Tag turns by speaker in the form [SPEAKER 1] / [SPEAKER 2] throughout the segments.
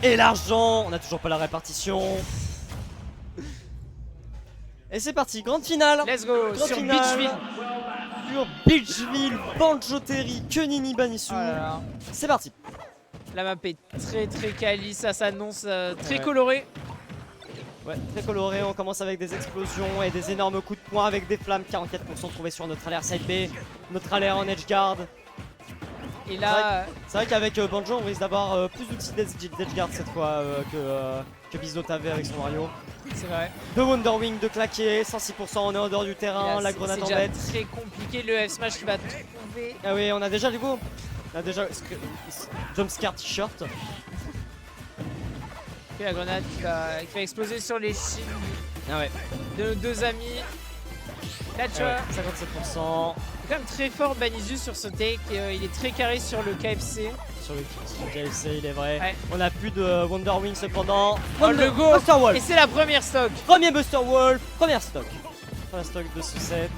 [SPEAKER 1] Et l'argent, on a toujours pas la répartition. Et c'est parti, grande finale.
[SPEAKER 2] Let's go
[SPEAKER 1] Grande
[SPEAKER 2] sur
[SPEAKER 1] finale.
[SPEAKER 2] Beachville.
[SPEAKER 1] Sur Beachville, Banjo Terry, Kunini Banisu.
[SPEAKER 2] Oh là là.
[SPEAKER 1] C'est parti.
[SPEAKER 2] La map est très quali, ça s'annonce très
[SPEAKER 1] Ouais.
[SPEAKER 2] coloré.
[SPEAKER 1] Ouais, très coloré, on commence avec des explosions et des énormes coups de poing avec des flammes. 44% trouvés sur notre alert side B, notre alert en edge guard.
[SPEAKER 2] Et là,
[SPEAKER 1] C'est vrai qu'avec Banjo on risque d'avoir plus d'outils d'edge guard cette fois que Bizot avait avec son Mario.
[SPEAKER 2] c'est vrai.
[SPEAKER 1] De Wonderwing de claquer, 106% on est en dehors du
[SPEAKER 2] Et
[SPEAKER 1] terrain,
[SPEAKER 2] là,
[SPEAKER 1] la
[SPEAKER 2] c'est
[SPEAKER 1] grenade en
[SPEAKER 2] déjà
[SPEAKER 1] bête.
[SPEAKER 2] très compliqué, le F smash qui va trouver.
[SPEAKER 1] Ah oui, on a déjà du coup. On a déjà Jumpscare t-shirt.
[SPEAKER 2] Et la grenade qui va exploser sur les shields
[SPEAKER 1] Ah ouais,
[SPEAKER 2] de nos deux amis. Là tu
[SPEAKER 1] ah ouais,
[SPEAKER 2] vois,
[SPEAKER 1] 57%.
[SPEAKER 2] c'est quand même très fort Banizu sur ce take, il est très carré sur le KFC.
[SPEAKER 1] Sur le KFC, il est vrai.
[SPEAKER 2] Ouais.
[SPEAKER 1] On a plus de Wonderwing cependant.
[SPEAKER 2] Oh, le go.
[SPEAKER 1] Buster Wall.
[SPEAKER 2] Et c'est la première stock.
[SPEAKER 1] Premier Buster Wall, première stock. Première stock de ce set.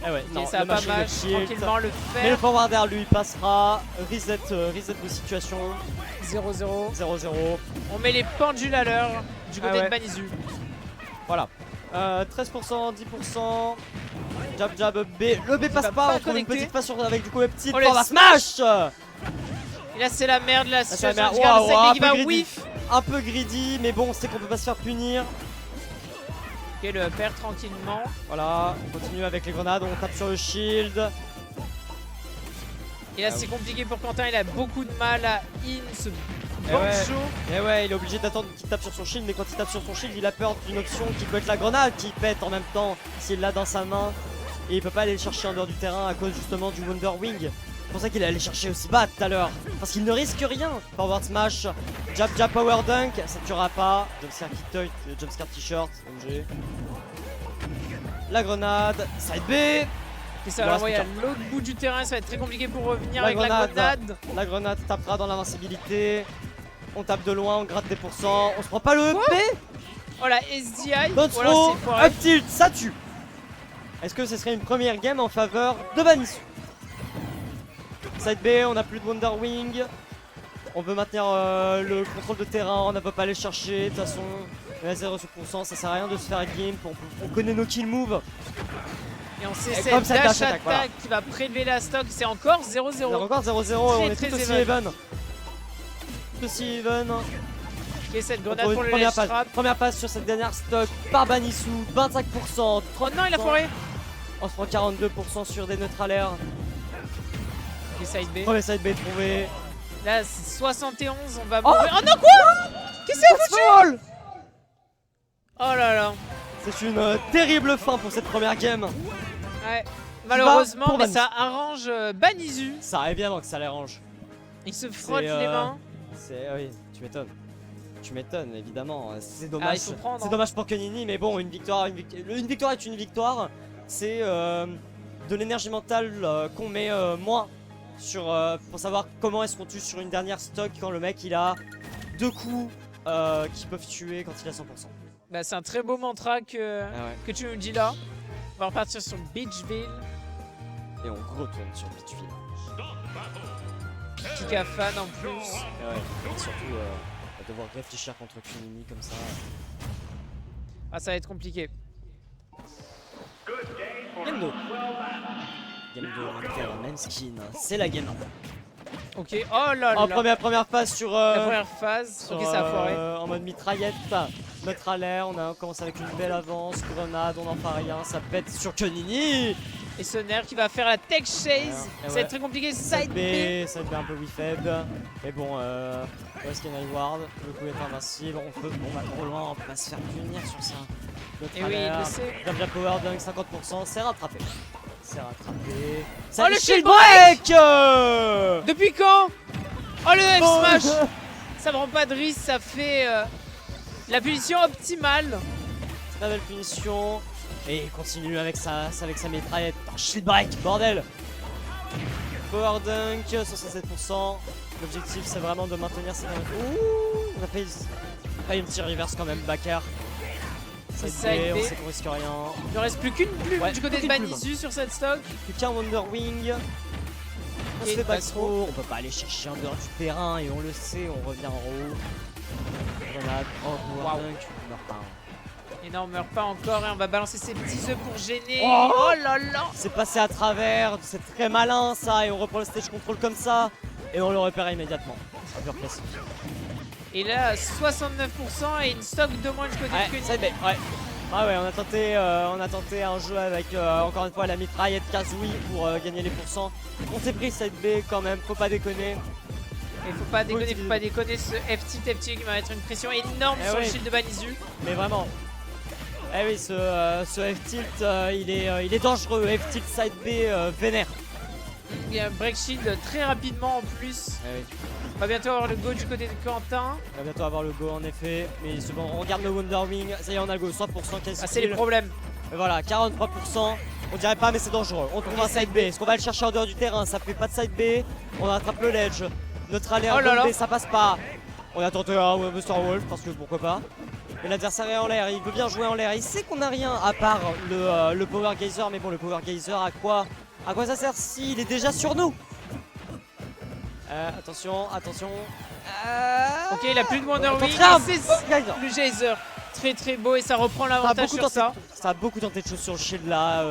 [SPEAKER 1] Ah ouais, non,
[SPEAKER 2] Et ça
[SPEAKER 1] le
[SPEAKER 2] va pas
[SPEAKER 1] machine
[SPEAKER 2] mal,
[SPEAKER 1] de shield.
[SPEAKER 2] tranquillement le
[SPEAKER 1] Mais le
[SPEAKER 2] faire.
[SPEAKER 1] forwarder lui passera. Reset de situation.
[SPEAKER 2] 0-0.
[SPEAKER 1] 0-0.
[SPEAKER 2] On met les pendules à l'heure du côté
[SPEAKER 1] Ah ouais.
[SPEAKER 2] de Banizu.
[SPEAKER 1] Voilà. 13%, 10%. Jab B. Le B passe
[SPEAKER 2] va
[SPEAKER 1] pas,
[SPEAKER 2] pas
[SPEAKER 1] on trouve une
[SPEAKER 2] connecter.
[SPEAKER 1] petite face avec du coup le petit
[SPEAKER 2] Oh, les
[SPEAKER 1] forward smash.
[SPEAKER 2] Et là c'est la merde, la
[SPEAKER 1] c'est la
[SPEAKER 2] situation.
[SPEAKER 1] merde.
[SPEAKER 2] Regarde,
[SPEAKER 1] Waouh,
[SPEAKER 2] le
[SPEAKER 1] un
[SPEAKER 2] side qui
[SPEAKER 1] peu
[SPEAKER 2] va
[SPEAKER 1] greedy.
[SPEAKER 2] whiff.
[SPEAKER 1] Un peu greedy, mais bon, c'est qu'on peut pas se faire punir.
[SPEAKER 2] Ok, le perd tranquillement.
[SPEAKER 1] Voilà, on continue avec les grenades, on tape sur le shield.
[SPEAKER 2] Et là
[SPEAKER 1] Ah
[SPEAKER 2] c'est
[SPEAKER 1] oui.
[SPEAKER 2] compliqué pour Quentin, il a beaucoup de mal à in ce
[SPEAKER 1] Eh
[SPEAKER 2] banjo.
[SPEAKER 1] Et ouais, il est obligé d'attendre qu'il tape sur son shield, mais quand il tape sur son shield, il a peur d'une option qui peut être la grenade qui pète en même temps s'il l'a dans sa main. Et il peut pas aller le chercher en dehors du terrain à cause justement du Wonderwing. C'est pour ça qu'il est allé chercher aussi bas tout à l'heure. Parce qu'il ne risque rien. Forward smash, jab power dunk, ça ne tuera pas. Jumpscare t-shirt, MG. La grenade, side B.
[SPEAKER 2] Et ça va l'envoyer à l'autre bout du terrain, ça va être très compliqué pour revenir avec la grenade.
[SPEAKER 1] La grenade tapera dans l'invincibilité. On tape de loin, on gratte des pourcents. On se prend pas le EP.
[SPEAKER 2] Oh la SDI.
[SPEAKER 1] Don't
[SPEAKER 2] Voilà,
[SPEAKER 1] throw,
[SPEAKER 2] c'est foiré.
[SPEAKER 1] up tilt, ça tue. Est-ce que ce serait une première game en faveur de Banisu? Side B, on n'a plus de Wonderwing. On veut maintenir le contrôle de terrain, on ne peut pas aller chercher. De toute façon, on est à 0%, ça sert à rien de se faire gimp. On connaît nos kill moves.
[SPEAKER 2] Et on sait
[SPEAKER 1] Et
[SPEAKER 2] cette
[SPEAKER 1] comme ça,
[SPEAKER 2] dash
[SPEAKER 1] dash
[SPEAKER 2] attack
[SPEAKER 1] attack, voilà.
[SPEAKER 2] qui va prélever la stock, c'est encore 0-0.
[SPEAKER 1] Il y a encore 0-0 et on est
[SPEAKER 2] Très
[SPEAKER 1] tout aussi
[SPEAKER 2] even.
[SPEAKER 1] even. Tout aussi even.
[SPEAKER 2] Ok, cette
[SPEAKER 1] On
[SPEAKER 2] grenade
[SPEAKER 1] trouve
[SPEAKER 2] pour
[SPEAKER 1] une
[SPEAKER 2] le ledge
[SPEAKER 1] première
[SPEAKER 2] trap.
[SPEAKER 1] passe. Première passe sur cette dernière stock par Banisu, 25%.
[SPEAKER 2] Oh non, il a foiré.
[SPEAKER 1] On se prend 42% sur des neutralaires.
[SPEAKER 2] Ok, side B.
[SPEAKER 1] Premier side B trouvé.
[SPEAKER 2] Là, c'est 71, on va
[SPEAKER 1] Oh
[SPEAKER 2] mourir. Oh non, quoi? Qu'est-ce que c'est foutu?
[SPEAKER 1] Foul.
[SPEAKER 2] Oh là là.
[SPEAKER 1] C'est une terrible fin pour cette première game.
[SPEAKER 2] Ouais. Malheureusement,
[SPEAKER 1] pour
[SPEAKER 2] mais
[SPEAKER 1] Banizu.
[SPEAKER 2] ça arrange Banizu.
[SPEAKER 1] Ça évidemment que ça les range.
[SPEAKER 2] Il se frotte
[SPEAKER 1] C'est,
[SPEAKER 2] les mains.
[SPEAKER 1] Oui, tu m'étonnes. Tu m'étonnes évidemment. C'est
[SPEAKER 2] Ah,
[SPEAKER 1] dommage.
[SPEAKER 2] il faut prendre,
[SPEAKER 1] C'est
[SPEAKER 2] hein.
[SPEAKER 1] dommage pour Kunini, mais bon, une victoire est une victoire. C'est de l'énergie mentale qu'on met moins sur pour savoir comment est-ce qu'on tue sur une dernière stock quand le mec il a deux coups qui peuvent tuer quand il a 100%.
[SPEAKER 2] Bah, c'est un très beau mantra que tu nous dis là. On va repartir sur Beachville.
[SPEAKER 1] Et on retourne sur Beachville.
[SPEAKER 2] Kika fan en plus.
[SPEAKER 1] Et surtout devoir réfléchir contre Kunini comme ça.
[SPEAKER 2] Ah, ça va être compliqué.
[SPEAKER 1] Game 2. Game 2, on était à la même skin. C'est la game 1.
[SPEAKER 2] Ok, oh là là.
[SPEAKER 1] En première phase sur.
[SPEAKER 2] La première phase. Ok, ça a foiré.
[SPEAKER 1] En mode mitraillette. Notre alert, on commence avec une belle avance. Grenade, on n'en fait rien. Ça pète sur Kunini.
[SPEAKER 2] Et ce nerf qui va faire la tech chase.
[SPEAKER 1] Et
[SPEAKER 2] Ça va
[SPEAKER 1] ouais.
[SPEAKER 2] être très compliqué.
[SPEAKER 1] Side
[SPEAKER 2] Side B.
[SPEAKER 1] B, side B un peu whiffed. Mais bon, West Can Reward, le coup est invincible. On va trop loin, on peut pas se faire punir sur ça. Notre
[SPEAKER 2] Et oui, il le sait.
[SPEAKER 1] Jab Power Dunk 50%, c'est rattrapé. C'est rattrapé.
[SPEAKER 2] Oh, le shield
[SPEAKER 1] break.
[SPEAKER 2] Depuis quand? Oh, le F
[SPEAKER 1] Bon.
[SPEAKER 2] smash. Ça prend pas de risque, ça fait la punition optimale.
[SPEAKER 1] Très belle punition. Et il continue avec sa mitraillette. Oh, shield break, bordel. Power Dunk, 67%. L'objectif c'est vraiment de maintenir cette... Ouh, on a fait une petite reverse quand même, Backer.
[SPEAKER 2] C'est
[SPEAKER 1] Side
[SPEAKER 2] side
[SPEAKER 1] B,
[SPEAKER 2] B.
[SPEAKER 1] on sait qu'on risque rien.
[SPEAKER 2] Il ne reste plus qu'une plume
[SPEAKER 1] Ouais,
[SPEAKER 2] du côté de
[SPEAKER 1] plus qu'une plume.
[SPEAKER 2] Banizu sur cette stock.
[SPEAKER 1] Plus qu'un Wonderwing. On se
[SPEAKER 2] Et
[SPEAKER 1] fait back
[SPEAKER 2] back
[SPEAKER 1] throw. On peut pas aller chercher en dehors du terrain et on le sait, on revient en haut. grenade. Oh,
[SPEAKER 2] Waouh.
[SPEAKER 1] Dunk, il meurt pas.
[SPEAKER 2] Et non, on meurt pas encore et on va balancer ses petits œufs pour gêner.
[SPEAKER 1] Oh,
[SPEAKER 2] Oh là là.
[SPEAKER 1] C'est passé à travers, c'est très malin ça, et on reprend le stage control comme ça, et on le repère immédiatement. Pure classique.
[SPEAKER 2] Et là, 69% et une stock de moins du côté de
[SPEAKER 1] Ouais,
[SPEAKER 2] Kunini.
[SPEAKER 1] side B, ouais. Ah ouais, on a tenté un jeu avec encore une fois la mitraillette Kazooie pour gagner les pourcents. On s'est pris side B quand même, faut pas déconner.
[SPEAKER 2] Et faut pas déconner, ce F-tilt qui va mettre une pression énorme sur le shield de Banizu.
[SPEAKER 1] Mais vraiment. Eh oui, ce F-tilt, il est dangereux. F-tilt side B vénère.
[SPEAKER 2] Il y a un break shield très rapidement en plus.
[SPEAKER 1] Eh oui.
[SPEAKER 2] On va bientôt avoir le go du côté de Quentin.
[SPEAKER 1] On va bientôt avoir le go en effet. Mais c'est bon, on regarde le Wonder Wing. Ça y est, on a le go. 100% quasi.
[SPEAKER 2] Ah, c'est les problèmes.
[SPEAKER 1] Et voilà, 43%. On dirait pas, mais c'est dangereux. On trouve un side B. Est-ce qu'on va le chercher en dehors du terrain? Ça fait pas de side B. On attrape le ledge. Notre alerte B, ça passe pas. On a tenté un Mr. Wolf parce que pourquoi pas. Mais l'adversaire est en l'air, il veut bien jouer en l'air. Il sait qu'on a rien à part le Power Geyser. Mais bon, le Power Geyser, à quoi ça sert s'il est déjà sur nous? Attention.
[SPEAKER 2] Ok, il a plus de Wonder Wing.
[SPEAKER 1] Geyser.
[SPEAKER 2] Le Geyser. Très beau et ça reprend l'avantage sur ça.
[SPEAKER 1] Ça a beaucoup tenté de choses sur le shield là.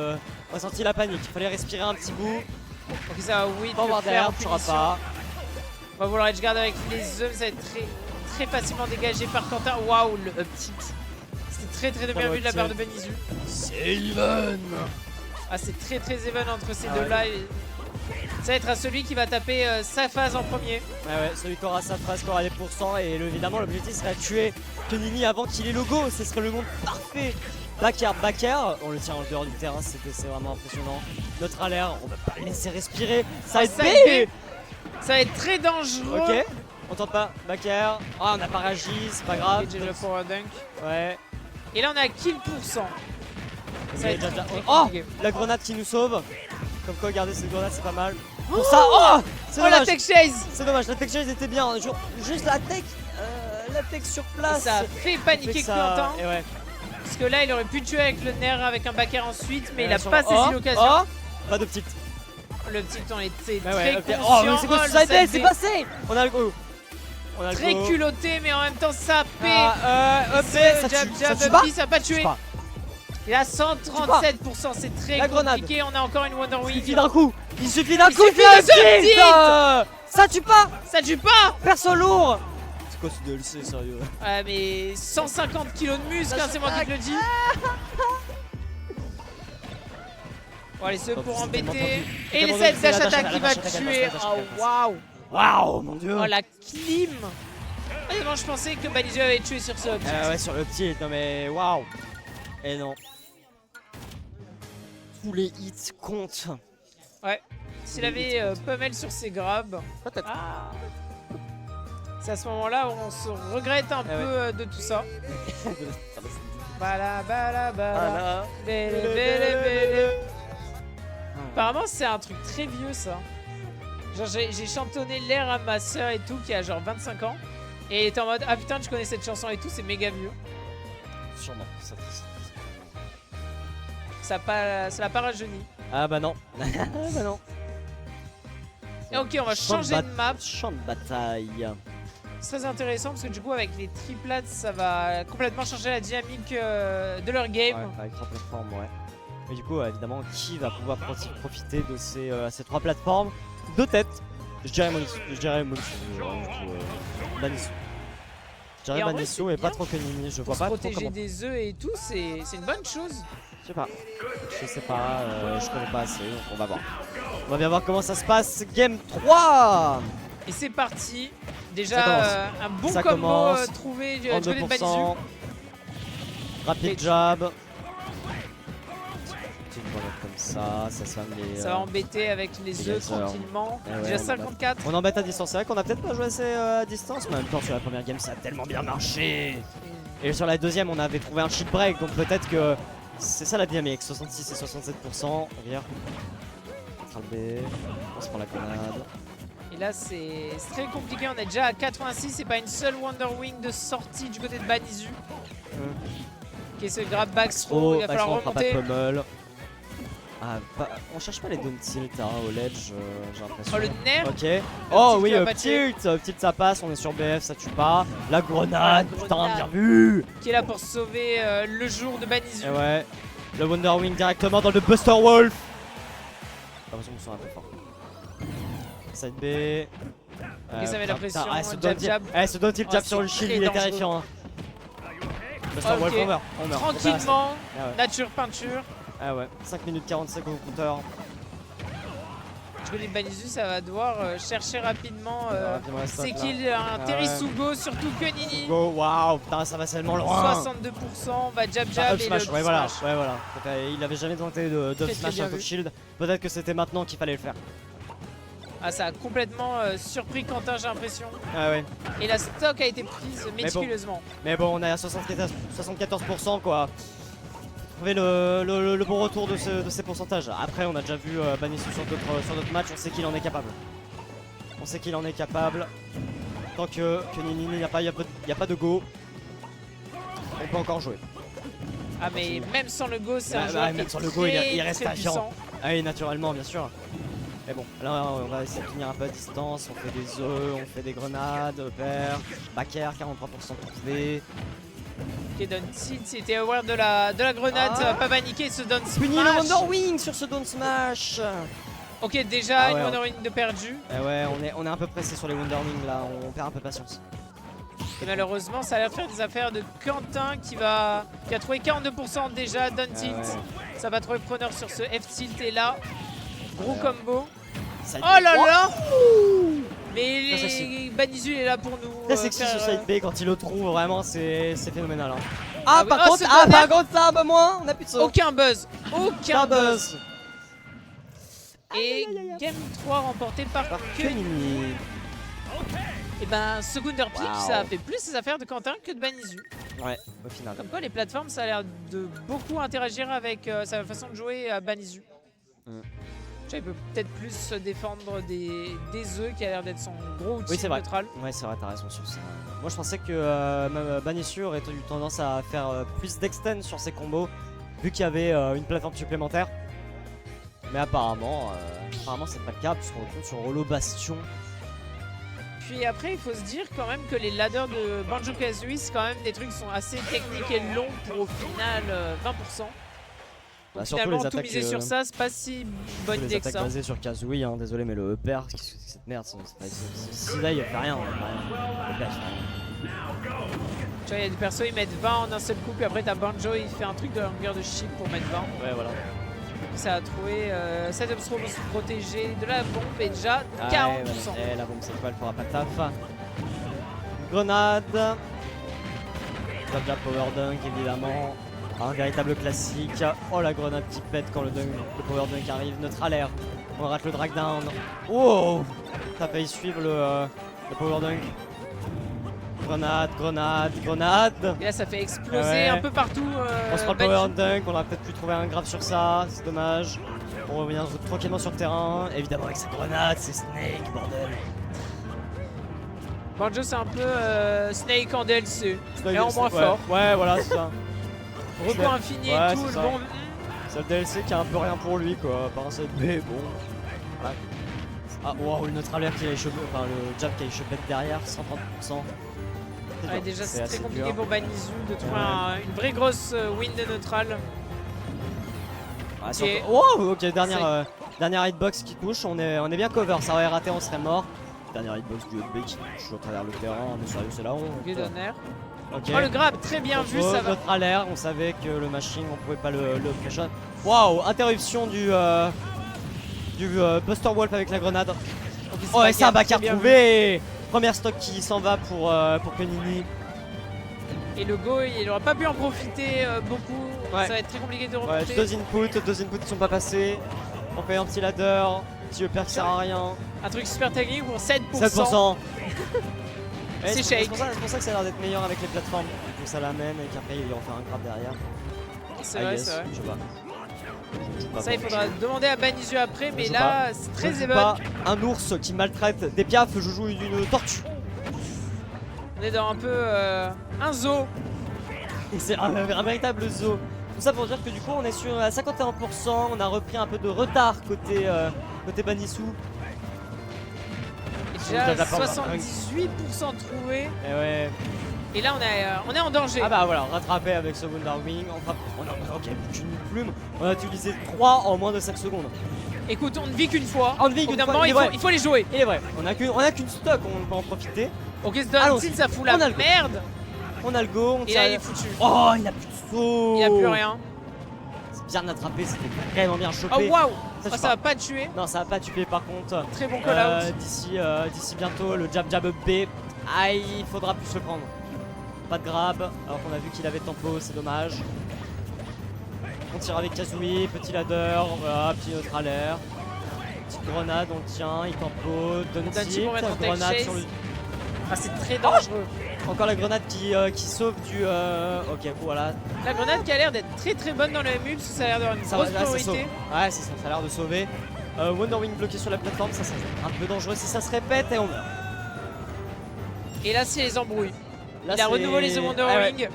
[SPEAKER 1] On a senti la panique. Il fallait respirer un petit bout.
[SPEAKER 2] Ok, ça va, oui,
[SPEAKER 1] tu auras pas.
[SPEAKER 2] On va vouloir edgeguard avec les œufs, ça va être très facilement dégagé par Quentin. Waouh, le up tilt. C'était très bien vu de la part de Benizu.
[SPEAKER 1] C'est even.
[SPEAKER 2] Ah, c'est très even entre ces deux-là. Ça va être à celui qui va taper sa phase en premier.
[SPEAKER 1] Ouais, celui qui aura sa phase, qui aura les pourcents. Et évidemment, l'objectif serait de tuer Kunini avant qu'il ait le go. Ce serait le monde parfait. Backer, on le tient en dehors du terrain, c'est vraiment impressionnant. Notre alerte, on va pas le laisser respirer. Ça va être B.
[SPEAKER 2] Ça va être très dangereux.
[SPEAKER 1] Ok, on tente pas. Backer. Ah, on n'a pas réagi, c'est pas grave.
[SPEAKER 2] Et le power dunk.
[SPEAKER 1] Ouais.
[SPEAKER 2] Et là, on a kill pourcent. Ça va être
[SPEAKER 1] oh, la grenade qui nous sauve. Comme quoi, regardez cette grenade, c'est pas mal. Pour ça, oh, c'est dommage.
[SPEAKER 2] La tech chase.
[SPEAKER 1] C'est dommage, la tech chase était bien. Juste la tech sur place.
[SPEAKER 2] Et ça a fait paniquer Quentin.
[SPEAKER 1] Et ouais.
[SPEAKER 2] Parce que là, il aurait pu tuer avec le nerf, avec un backer ensuite, mais il a pas saisi l'occasion.
[SPEAKER 1] Oh, pas de petite.
[SPEAKER 2] Le petit on était
[SPEAKER 1] bah
[SPEAKER 2] très
[SPEAKER 1] conscient.
[SPEAKER 2] Oh,
[SPEAKER 1] mais c'est quoi ce side B? C'est passé. On a le go.
[SPEAKER 2] Très culotté, mais en même temps ça paie. Ça a pas tué. Il a 137%, c'est très compliqué. On a encore une Wonder Wing.
[SPEAKER 1] Il suffit d'un coup. Il suffit d'un coup. Ça tue pas.
[SPEAKER 2] Ça tue pas.
[SPEAKER 1] Perso lourd. C'est quoi ce DLC, sérieux?
[SPEAKER 2] Ouais, mais 150 kg de muscle, c'est moi qui te le dis. Bon, allez, ceux pour embêter. Et les 7 dash attack qui va tuer. Oh, waouh.
[SPEAKER 1] Waouh, mon dieu.
[SPEAKER 2] Oh, la clim. Honnêtement, je pensais que Banizu avait tué sur ce petit.
[SPEAKER 1] Ouais, sur le petit. Non, mais waouh. Et non. Tous les hits comptent.
[SPEAKER 2] Ouais. S'il avait pummel sur ses grabs.
[SPEAKER 1] Peut-être.
[SPEAKER 2] Ah. C'est à ce moment-là où on se regrette un peu de tout ça. Bala. Apparemment c'est un truc très vieux ça. Genre j'ai chantonné l'air à ma soeur et tout qui a genre 25 ans. Et elle était en mode ah putain tu connais cette chanson et tout, c'est méga vieux.
[SPEAKER 1] Sûrement,
[SPEAKER 2] ça l'a pas rajeuni.
[SPEAKER 1] Ah bah non. Bah non.
[SPEAKER 2] Et ok, on va changer de map.
[SPEAKER 1] Champ de bataille.
[SPEAKER 2] C'est très intéressant parce que du coup avec les triplates ça va complètement changer la dynamique de leur game.
[SPEAKER 1] Ouais, avec 3 plateformes, ouais. Mais du coup évidemment qui va pouvoir profiter de ces 3 plateformes? De tête. Je dirais Banisu. Je dirais Banisu et pas trop Kunini. Je vois pas trop
[SPEAKER 2] protéger des œufs et tout, c'est une bonne chose.
[SPEAKER 1] Je sais pas, je connais pas assez, donc on va voir. On va bien voir comment ça se passe. Game 3.
[SPEAKER 2] Et c'est parti. Déjà un bon combo trouvé du côté de Banizu.
[SPEAKER 1] Rapide jab. Petite grenade comme ça
[SPEAKER 2] va embêter avec les œufs tranquillement. Déjà 54.
[SPEAKER 1] On embête à distance, c'est vrai qu'on a peut-être pas joué assez à distance, mais en même temps sur la première game ça a tellement bien marché. Et sur la deuxième on avait trouvé un cheat break, donc peut-être que c'est ça la dynamique, 66 et 67%. On vire. On se prend la grenade.
[SPEAKER 2] Et là c'est très compliqué, on est déjà à 86, c'est pas une seule Wonder Wing de sortie du côté de Banizu. Ok, ce grab back throw, il va falloir remonter.
[SPEAKER 1] Ah, on cherche pas les down tilt hein, au ledge, j'ai l'impression.
[SPEAKER 2] Oh, le nerf.
[SPEAKER 1] Ok. Oh
[SPEAKER 2] tilt
[SPEAKER 1] oui,
[SPEAKER 2] qui va patcher.
[SPEAKER 1] tilt ça passe, on est sur BF, ça tue pas. La grenade,
[SPEAKER 2] la
[SPEAKER 1] putain,
[SPEAKER 2] grenade.
[SPEAKER 1] bien vu.
[SPEAKER 2] Qui est là pour sauver le jour de Banizu.
[SPEAKER 1] Et ouais, le Wonder Wing directement dans le Buster Wolf. J'ai l'impression qu'on sent un peu fort. Side B.
[SPEAKER 2] Ok, ça met la pression,
[SPEAKER 1] jab
[SPEAKER 2] jab.
[SPEAKER 1] ce down tilt
[SPEAKER 2] Oh,
[SPEAKER 1] jab sur le
[SPEAKER 2] c'est
[SPEAKER 1] shield,
[SPEAKER 2] très
[SPEAKER 1] il est
[SPEAKER 2] dangereux.
[SPEAKER 1] terrifiant. Hein. Buster
[SPEAKER 2] Ok.
[SPEAKER 1] Wolf, on meurt.
[SPEAKER 2] Tranquillement,
[SPEAKER 1] Ah ouais.
[SPEAKER 2] nature peinture.
[SPEAKER 1] Ah ouais, 5 minutes 45 au compteur.
[SPEAKER 2] Je connais Banizu, ça va devoir chercher rapidement.
[SPEAKER 1] Rapidement la
[SPEAKER 2] C'est
[SPEAKER 1] stat, là.
[SPEAKER 2] qu'il un
[SPEAKER 1] Ah
[SPEAKER 2] Terisugo, surtout que Nini.
[SPEAKER 1] Go, waouh, putain, ça va tellement loin.
[SPEAKER 2] 62%, va jab
[SPEAKER 1] Ah,
[SPEAKER 2] jab
[SPEAKER 1] up
[SPEAKER 2] et
[SPEAKER 1] smash,
[SPEAKER 2] le
[SPEAKER 1] ouais, voilà,
[SPEAKER 2] smash.
[SPEAKER 1] ouais, voilà. Il avait jamais tenté de
[SPEAKER 2] Très, très
[SPEAKER 1] smash
[SPEAKER 2] bien
[SPEAKER 1] un top
[SPEAKER 2] vu.
[SPEAKER 1] shield. Peut-être que c'était maintenant qu'il fallait le faire.
[SPEAKER 2] Ah, ça a complètement surpris Quentin, j'ai l'impression.
[SPEAKER 1] Ah ouais.
[SPEAKER 2] Et la stock a été prise méticuleusement.
[SPEAKER 1] Mais bon, on est à 74% quoi. Trouver le bon retour de ces pourcentages. Après, on a déjà vu Banisu sur d'autres matchs, on sait qu'il en est capable. On sait qu'il en est capable. Tant que Nini, il n'y a pas de go. On peut encore jouer.
[SPEAKER 2] Ah, mais même sans le go, c'est un
[SPEAKER 1] Bah,
[SPEAKER 2] joueur
[SPEAKER 1] même
[SPEAKER 2] qui
[SPEAKER 1] sans
[SPEAKER 2] est
[SPEAKER 1] le go, il
[SPEAKER 2] très,
[SPEAKER 1] reste
[SPEAKER 2] très
[SPEAKER 1] terrifiant.
[SPEAKER 2] puissant.
[SPEAKER 1] Ah oui, naturellement, bien sûr. Mais bon, là on va essayer de tenir un peu à distance, on fait des œufs, on fait des grenades, upper, back air, 43% pour V.
[SPEAKER 2] Ok, down tilt, c'était aware de la grenade,
[SPEAKER 1] Ah.
[SPEAKER 2] ça va pas paniquer ce down
[SPEAKER 1] Puni le
[SPEAKER 2] smash.
[SPEAKER 1] Wonder Wing sur ce down smash.
[SPEAKER 2] Ok, déjà
[SPEAKER 1] Ah
[SPEAKER 2] une
[SPEAKER 1] ouais,
[SPEAKER 2] Wonder Wing de perdu.
[SPEAKER 1] Eh ouais, on est un peu pressé sur les Wonder Wing là, on perd un peu patience.
[SPEAKER 2] Et malheureusement, ça a l'air de faire des affaires de Quentin qui a trouvé 42% déjà, down tilt.
[SPEAKER 1] ouais.
[SPEAKER 2] Ça va trouver preneur sur ce F-tilt et là, gros
[SPEAKER 1] Ouais.
[SPEAKER 2] combo.
[SPEAKER 1] Side
[SPEAKER 2] Oh
[SPEAKER 1] B.
[SPEAKER 2] là là.
[SPEAKER 1] Très
[SPEAKER 2] Mais
[SPEAKER 1] sexy.
[SPEAKER 2] Banizu est là pour nous.
[SPEAKER 1] Très sexy
[SPEAKER 2] faire,
[SPEAKER 1] ce side B quand il le trouve, vraiment c'est phénoménal. Hein.
[SPEAKER 2] Ah
[SPEAKER 1] Ah,
[SPEAKER 2] oui.
[SPEAKER 1] par
[SPEAKER 2] Oh,
[SPEAKER 1] contre,
[SPEAKER 2] ce
[SPEAKER 1] par contre ça, bah moins, on a plus de saut.
[SPEAKER 2] aucun buzz. Aucun
[SPEAKER 1] Pas
[SPEAKER 2] buzz.
[SPEAKER 1] buzz.
[SPEAKER 2] Et Game 3 remporté par
[SPEAKER 1] Par
[SPEAKER 2] Kenny.
[SPEAKER 1] Kenny.
[SPEAKER 2] Et ben, Seconder Pick,
[SPEAKER 1] Wow.
[SPEAKER 2] ça a fait plus ses affaires de Quentin que de Banizu.
[SPEAKER 1] Ouais, au final.
[SPEAKER 2] Comme quoi, les plateformes, ça a l'air de beaucoup interagir avec sa façon de jouer à Banizu.
[SPEAKER 1] Mm.
[SPEAKER 2] Il peut peut-être plus se défendre des œufs qui a l'air d'être son gros outil
[SPEAKER 1] Oui, c'est vrai.
[SPEAKER 2] neutral.
[SPEAKER 1] Ouais, c'est vrai, t'as raison sur ça. Moi, je pensais que Banisu aurait eu tendance à faire plus d'extend sur ses combos, vu qu'il y avait une plateforme supplémentaire. Mais apparemment, c'est pas le cas, puisqu'on retourne sur Holo Bastion.
[SPEAKER 2] Puis après, il faut se dire quand même que les ladders de Banjo-Kazooie, c'est quand même des trucs qui sont assez techniques et longs pour au final 20%.
[SPEAKER 1] Bah,
[SPEAKER 2] Donc
[SPEAKER 1] surtout
[SPEAKER 2] finalement,
[SPEAKER 1] les
[SPEAKER 2] tout
[SPEAKER 1] attaques,
[SPEAKER 2] miser sur ça, c'est pas si bonne
[SPEAKER 1] les
[SPEAKER 2] idée que
[SPEAKER 1] attaques
[SPEAKER 2] ça.
[SPEAKER 1] basées sur Kazooie, hein, désolé, mais le upper, qu'est-ce que c'est que cette merde? Si là, il fait rien. Le upper, il fait rien.
[SPEAKER 2] Tu vois, il y a des persos, ils mettent 20 en un seul coup, puis après t'as Banjo, il fait un truc de longueur de chip pour mettre 20.
[SPEAKER 1] Ouais, voilà.
[SPEAKER 2] Ça a trouvé 7 obstacles protégés de la bombe et déjà 40%.
[SPEAKER 1] Ah, ouais, voilà. La bombe, c'est quoi? Elle fera pas taf. Grenade. Jab Power Dunk, évidemment. Un véritable classique. Oh, la grenade qui pète quand le Power Dunk arrive. Neutral air. On rate le drag down. Wow! T'as failli suivre le Power Dunk. Grenade, grenade, grenade.
[SPEAKER 2] Et là, ça fait exploser
[SPEAKER 1] Ouais.
[SPEAKER 2] un peu partout.
[SPEAKER 1] On se prend le
[SPEAKER 2] Banizu.
[SPEAKER 1] Power Dunk. On aurait peut-être pu trouver un grave sur ça. C'est dommage. On revient tranquillement sur le terrain. Évidemment, avec sa grenade, c'est Snake, bordel.
[SPEAKER 2] Banjo, c'est un peu Snake en DLC.
[SPEAKER 1] Snake,
[SPEAKER 2] Et en moins
[SPEAKER 1] ouais.
[SPEAKER 2] fort.
[SPEAKER 1] Ouais, voilà, c'est ça.
[SPEAKER 2] Recours infini
[SPEAKER 1] Ouais,
[SPEAKER 2] et tout.
[SPEAKER 1] c'est
[SPEAKER 2] Le
[SPEAKER 1] ça.
[SPEAKER 2] bon.
[SPEAKER 1] C'est le DLC qui a un peu rien pour lui quoi, par un set B, bon. Voilà. Ah wow, le neutral air qui a échoué, enfin le jab qui a échoué derrière, 130%.
[SPEAKER 2] Ouais, déjà, c'est très
[SPEAKER 1] assez
[SPEAKER 2] compliqué
[SPEAKER 1] dur.
[SPEAKER 2] pour Banizu de trouver
[SPEAKER 1] Ouais.
[SPEAKER 2] une vraie grosse win de neutral.
[SPEAKER 1] Ah,
[SPEAKER 2] Ok.
[SPEAKER 1] wow, ok, dernière hitbox qui touche, on est bien cover, ça aurait raté, on serait mort. Dernière hitbox du B qui touche au travers le terrain, mais sérieux, c'est la honte.
[SPEAKER 2] Ok, Donner.
[SPEAKER 1] Ok.
[SPEAKER 2] Oh, le grab, très bien vu, ça va.
[SPEAKER 1] Neutral air, on savait que le machine, on pouvait pas le pré-shot. Waouh, interruption du Buster Wolf avec la grenade. Oh, et c'est un backer trouvé. Première stock qui s'en va pour Kenini.
[SPEAKER 2] Et le go, il aura pas pu en profiter beaucoup.
[SPEAKER 1] Ouais.
[SPEAKER 2] Ça va être très compliqué de
[SPEAKER 1] Ouais,
[SPEAKER 2] remonter.
[SPEAKER 1] deux inputs qui sont pas passés. On fait un petit ladder, petit upper qui sert à rien.
[SPEAKER 2] Un truc super technique pour 7%.
[SPEAKER 1] 7%. Et
[SPEAKER 2] C'est
[SPEAKER 1] c'est
[SPEAKER 2] shake.
[SPEAKER 1] pour ça que ça a l'air d'être meilleur avec les plateformes. Donc ça l'amène et qu'après il en fait un grab derrière.
[SPEAKER 2] C'est
[SPEAKER 1] Ah,
[SPEAKER 2] vrai,
[SPEAKER 1] yes,
[SPEAKER 2] c'est vrai.
[SPEAKER 1] je sais pas. Je sais pas
[SPEAKER 2] Ça, il
[SPEAKER 1] bon.
[SPEAKER 2] faudra demander à Banizu après, mais
[SPEAKER 1] Je sais
[SPEAKER 2] là, c'est
[SPEAKER 1] Je
[SPEAKER 2] très
[SPEAKER 1] joue
[SPEAKER 2] even.
[SPEAKER 1] pas un ours qui maltraite des piafs, je joue une tortue.
[SPEAKER 2] On est dans un peu un zoo.
[SPEAKER 1] Et c'est un véritable zoo. Tout ça pour dire que du coup on est sur à 51%, on a repris un peu de retard côté Banisu.
[SPEAKER 2] Et
[SPEAKER 1] On a de
[SPEAKER 2] déjà
[SPEAKER 1] la forme,
[SPEAKER 2] 78% trouvé.
[SPEAKER 1] Et ouais.
[SPEAKER 2] Et là on est en danger.
[SPEAKER 1] Ah bah voilà, rattrapé avec ce Wonder Wing. Ok, plus une plume. On a utilisé 3 en moins de 5 secondes.
[SPEAKER 2] Écoute, on ne vit qu'une fois.
[SPEAKER 1] On ne vit
[SPEAKER 2] Au bout
[SPEAKER 1] qu'une
[SPEAKER 2] d'un
[SPEAKER 1] fois,
[SPEAKER 2] moment,
[SPEAKER 1] il est vrai.
[SPEAKER 2] il faut les jouer.
[SPEAKER 1] Il est vrai, on a qu'une stock, on peut en profiter.
[SPEAKER 2] Ok,
[SPEAKER 1] Allons-y.
[SPEAKER 2] ça fout la
[SPEAKER 1] On a le go.
[SPEAKER 2] merde.
[SPEAKER 1] On a le go, on
[SPEAKER 2] Et
[SPEAKER 1] tire.
[SPEAKER 2] là, il est foutu.
[SPEAKER 1] Oh, il a plus de saut.
[SPEAKER 2] Il n'y a plus rien.
[SPEAKER 1] C'est bien attrapé, c'était vraiment bien
[SPEAKER 2] Oh
[SPEAKER 1] chopé.
[SPEAKER 2] waouh.
[SPEAKER 1] Ça,
[SPEAKER 2] Ça va pas tuer.
[SPEAKER 1] Non, ça va pas tuer par contre.
[SPEAKER 2] Très bon call-out.
[SPEAKER 1] D'ici bientôt, le jab up B. Aïe, il faudra plus le prendre. Pas de grab, alors qu'on a vu qu'il avait tempo, c'est dommage. On tire avec Kazooie, petit ladder, voilà, petit neutral air. Petite grenade, on tient, il tempo, donne
[SPEAKER 2] Donne
[SPEAKER 1] tilt,
[SPEAKER 2] pour mettre en tech
[SPEAKER 1] grenade
[SPEAKER 2] chase.
[SPEAKER 1] sur le...
[SPEAKER 2] Ah, c'est très dangereux.
[SPEAKER 1] Encore la grenade qui sauve du... Ok, voilà.
[SPEAKER 2] La grenade qui a l'air d'être très bonne dans le MU parce que ça a l'air d'avoir une
[SPEAKER 1] Ça,
[SPEAKER 2] grosse
[SPEAKER 1] là, ça sauve.
[SPEAKER 2] priorité.
[SPEAKER 1] Ouais, c'est ça, ça a l'air de sauver. Wonder Wing bloqué sur la plateforme, ça serait un peu dangereux si ça se répète et on meurt.
[SPEAKER 2] Et là, c'est les embrouilles.
[SPEAKER 1] Là,
[SPEAKER 2] Il a
[SPEAKER 1] c'est-
[SPEAKER 2] renouvelé les Wonder
[SPEAKER 1] Ah ouais.
[SPEAKER 2] Wing.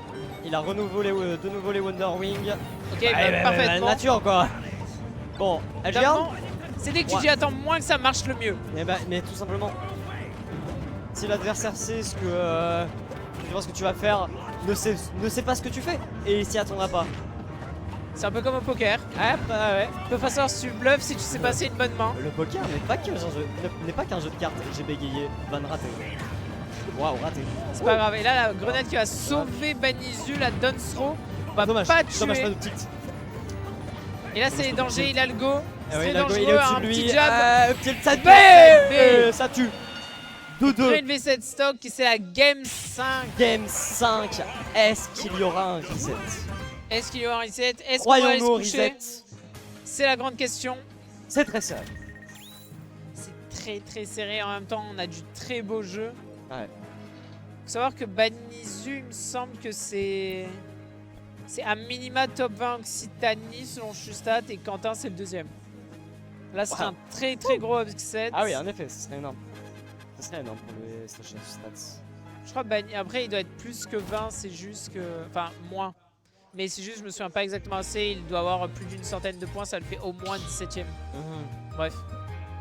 [SPEAKER 1] Il a renouvelé de nouveau les Wonder Wing.
[SPEAKER 2] Ok, bah, parfaitement.
[SPEAKER 1] La nature quoi. Bon, elle vient.
[SPEAKER 2] Évidemment, c'est dès que tu
[SPEAKER 1] Ouais.
[SPEAKER 2] dis attends moins que ça marche le mieux.
[SPEAKER 1] Mais tout simplement, si l'adversaire sait ce que tu vas faire, ne sait pas ce que tu fais et il s'y attendra pas.
[SPEAKER 2] C'est un peu comme au poker.
[SPEAKER 1] Ouais.
[SPEAKER 2] Tu peux pas savoir si tu bluffes si tu sais passer une bonne main.
[SPEAKER 1] Le poker n'est pas qu'un jeu de cartes. J'ai bégayé, van raté. Waouh, raté.
[SPEAKER 2] C'est pas grave. Et là, la grenade qui va sauver Banizu, la Dunce Throw, va
[SPEAKER 1] Dommage,
[SPEAKER 2] pas
[SPEAKER 1] dommage
[SPEAKER 2] tuer.
[SPEAKER 1] pas de tilt.
[SPEAKER 2] Et là, c'est les dangers. Il a le go.
[SPEAKER 1] Ah oui,
[SPEAKER 2] C'est
[SPEAKER 1] Lago,
[SPEAKER 2] dangereux.
[SPEAKER 1] il est au-dessus
[SPEAKER 2] Un
[SPEAKER 1] de lui.
[SPEAKER 2] petit jab.
[SPEAKER 1] Ça tue.
[SPEAKER 2] Bébé.
[SPEAKER 1] Ça tue.
[SPEAKER 2] Après
[SPEAKER 1] 2-2.
[SPEAKER 2] une V7 stock, c'est la Game 5.
[SPEAKER 1] Game 5. Est-ce qu'il y aura un reset?
[SPEAKER 2] Est-ce qu'il y aura un reset? Est-ce qu'on va aller se
[SPEAKER 1] Croyons-nous au
[SPEAKER 2] coucher?
[SPEAKER 1] reset?
[SPEAKER 2] C'est la grande question.
[SPEAKER 1] C'est très serré.
[SPEAKER 2] C'est très serré. En même temps, on a du très beau jeu.
[SPEAKER 1] Ouais.
[SPEAKER 2] Faut savoir que Banizu, il me semble que c'est à minima top 20 Occitanie selon Chustat et Quentin c'est le deuxième. Là ce serait un très gros upset.
[SPEAKER 1] Ah oui, en effet, ce serait énorme. Ce serait énorme pour les Station Stats.
[SPEAKER 2] Je crois après il doit être plus que 20, c'est juste que... Enfin moins. Mais c'est juste, je me souviens pas exactement assez, il doit avoir plus d'une centaine de points, ça le fait au moins 17ème. Bref,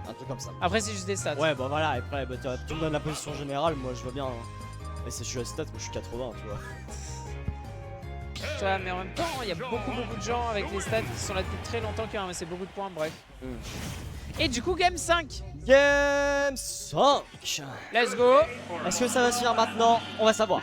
[SPEAKER 1] Un truc comme ça.
[SPEAKER 2] après c'est juste des stats.
[SPEAKER 1] Ouais, bah voilà, après, bah, tu me donnes la position générale, moi je vois bien. Mais je suis à stats, moi je suis 80, tu vois.
[SPEAKER 2] Tu vois, mais en même temps, il y a beaucoup de gens avec les stats qui sont là depuis très longtemps qui ont amassé beaucoup de points, bref. Et du coup, Game 5,
[SPEAKER 1] Game 5.
[SPEAKER 2] let's go.
[SPEAKER 1] Est-ce que ça va se faire maintenant? On va savoir.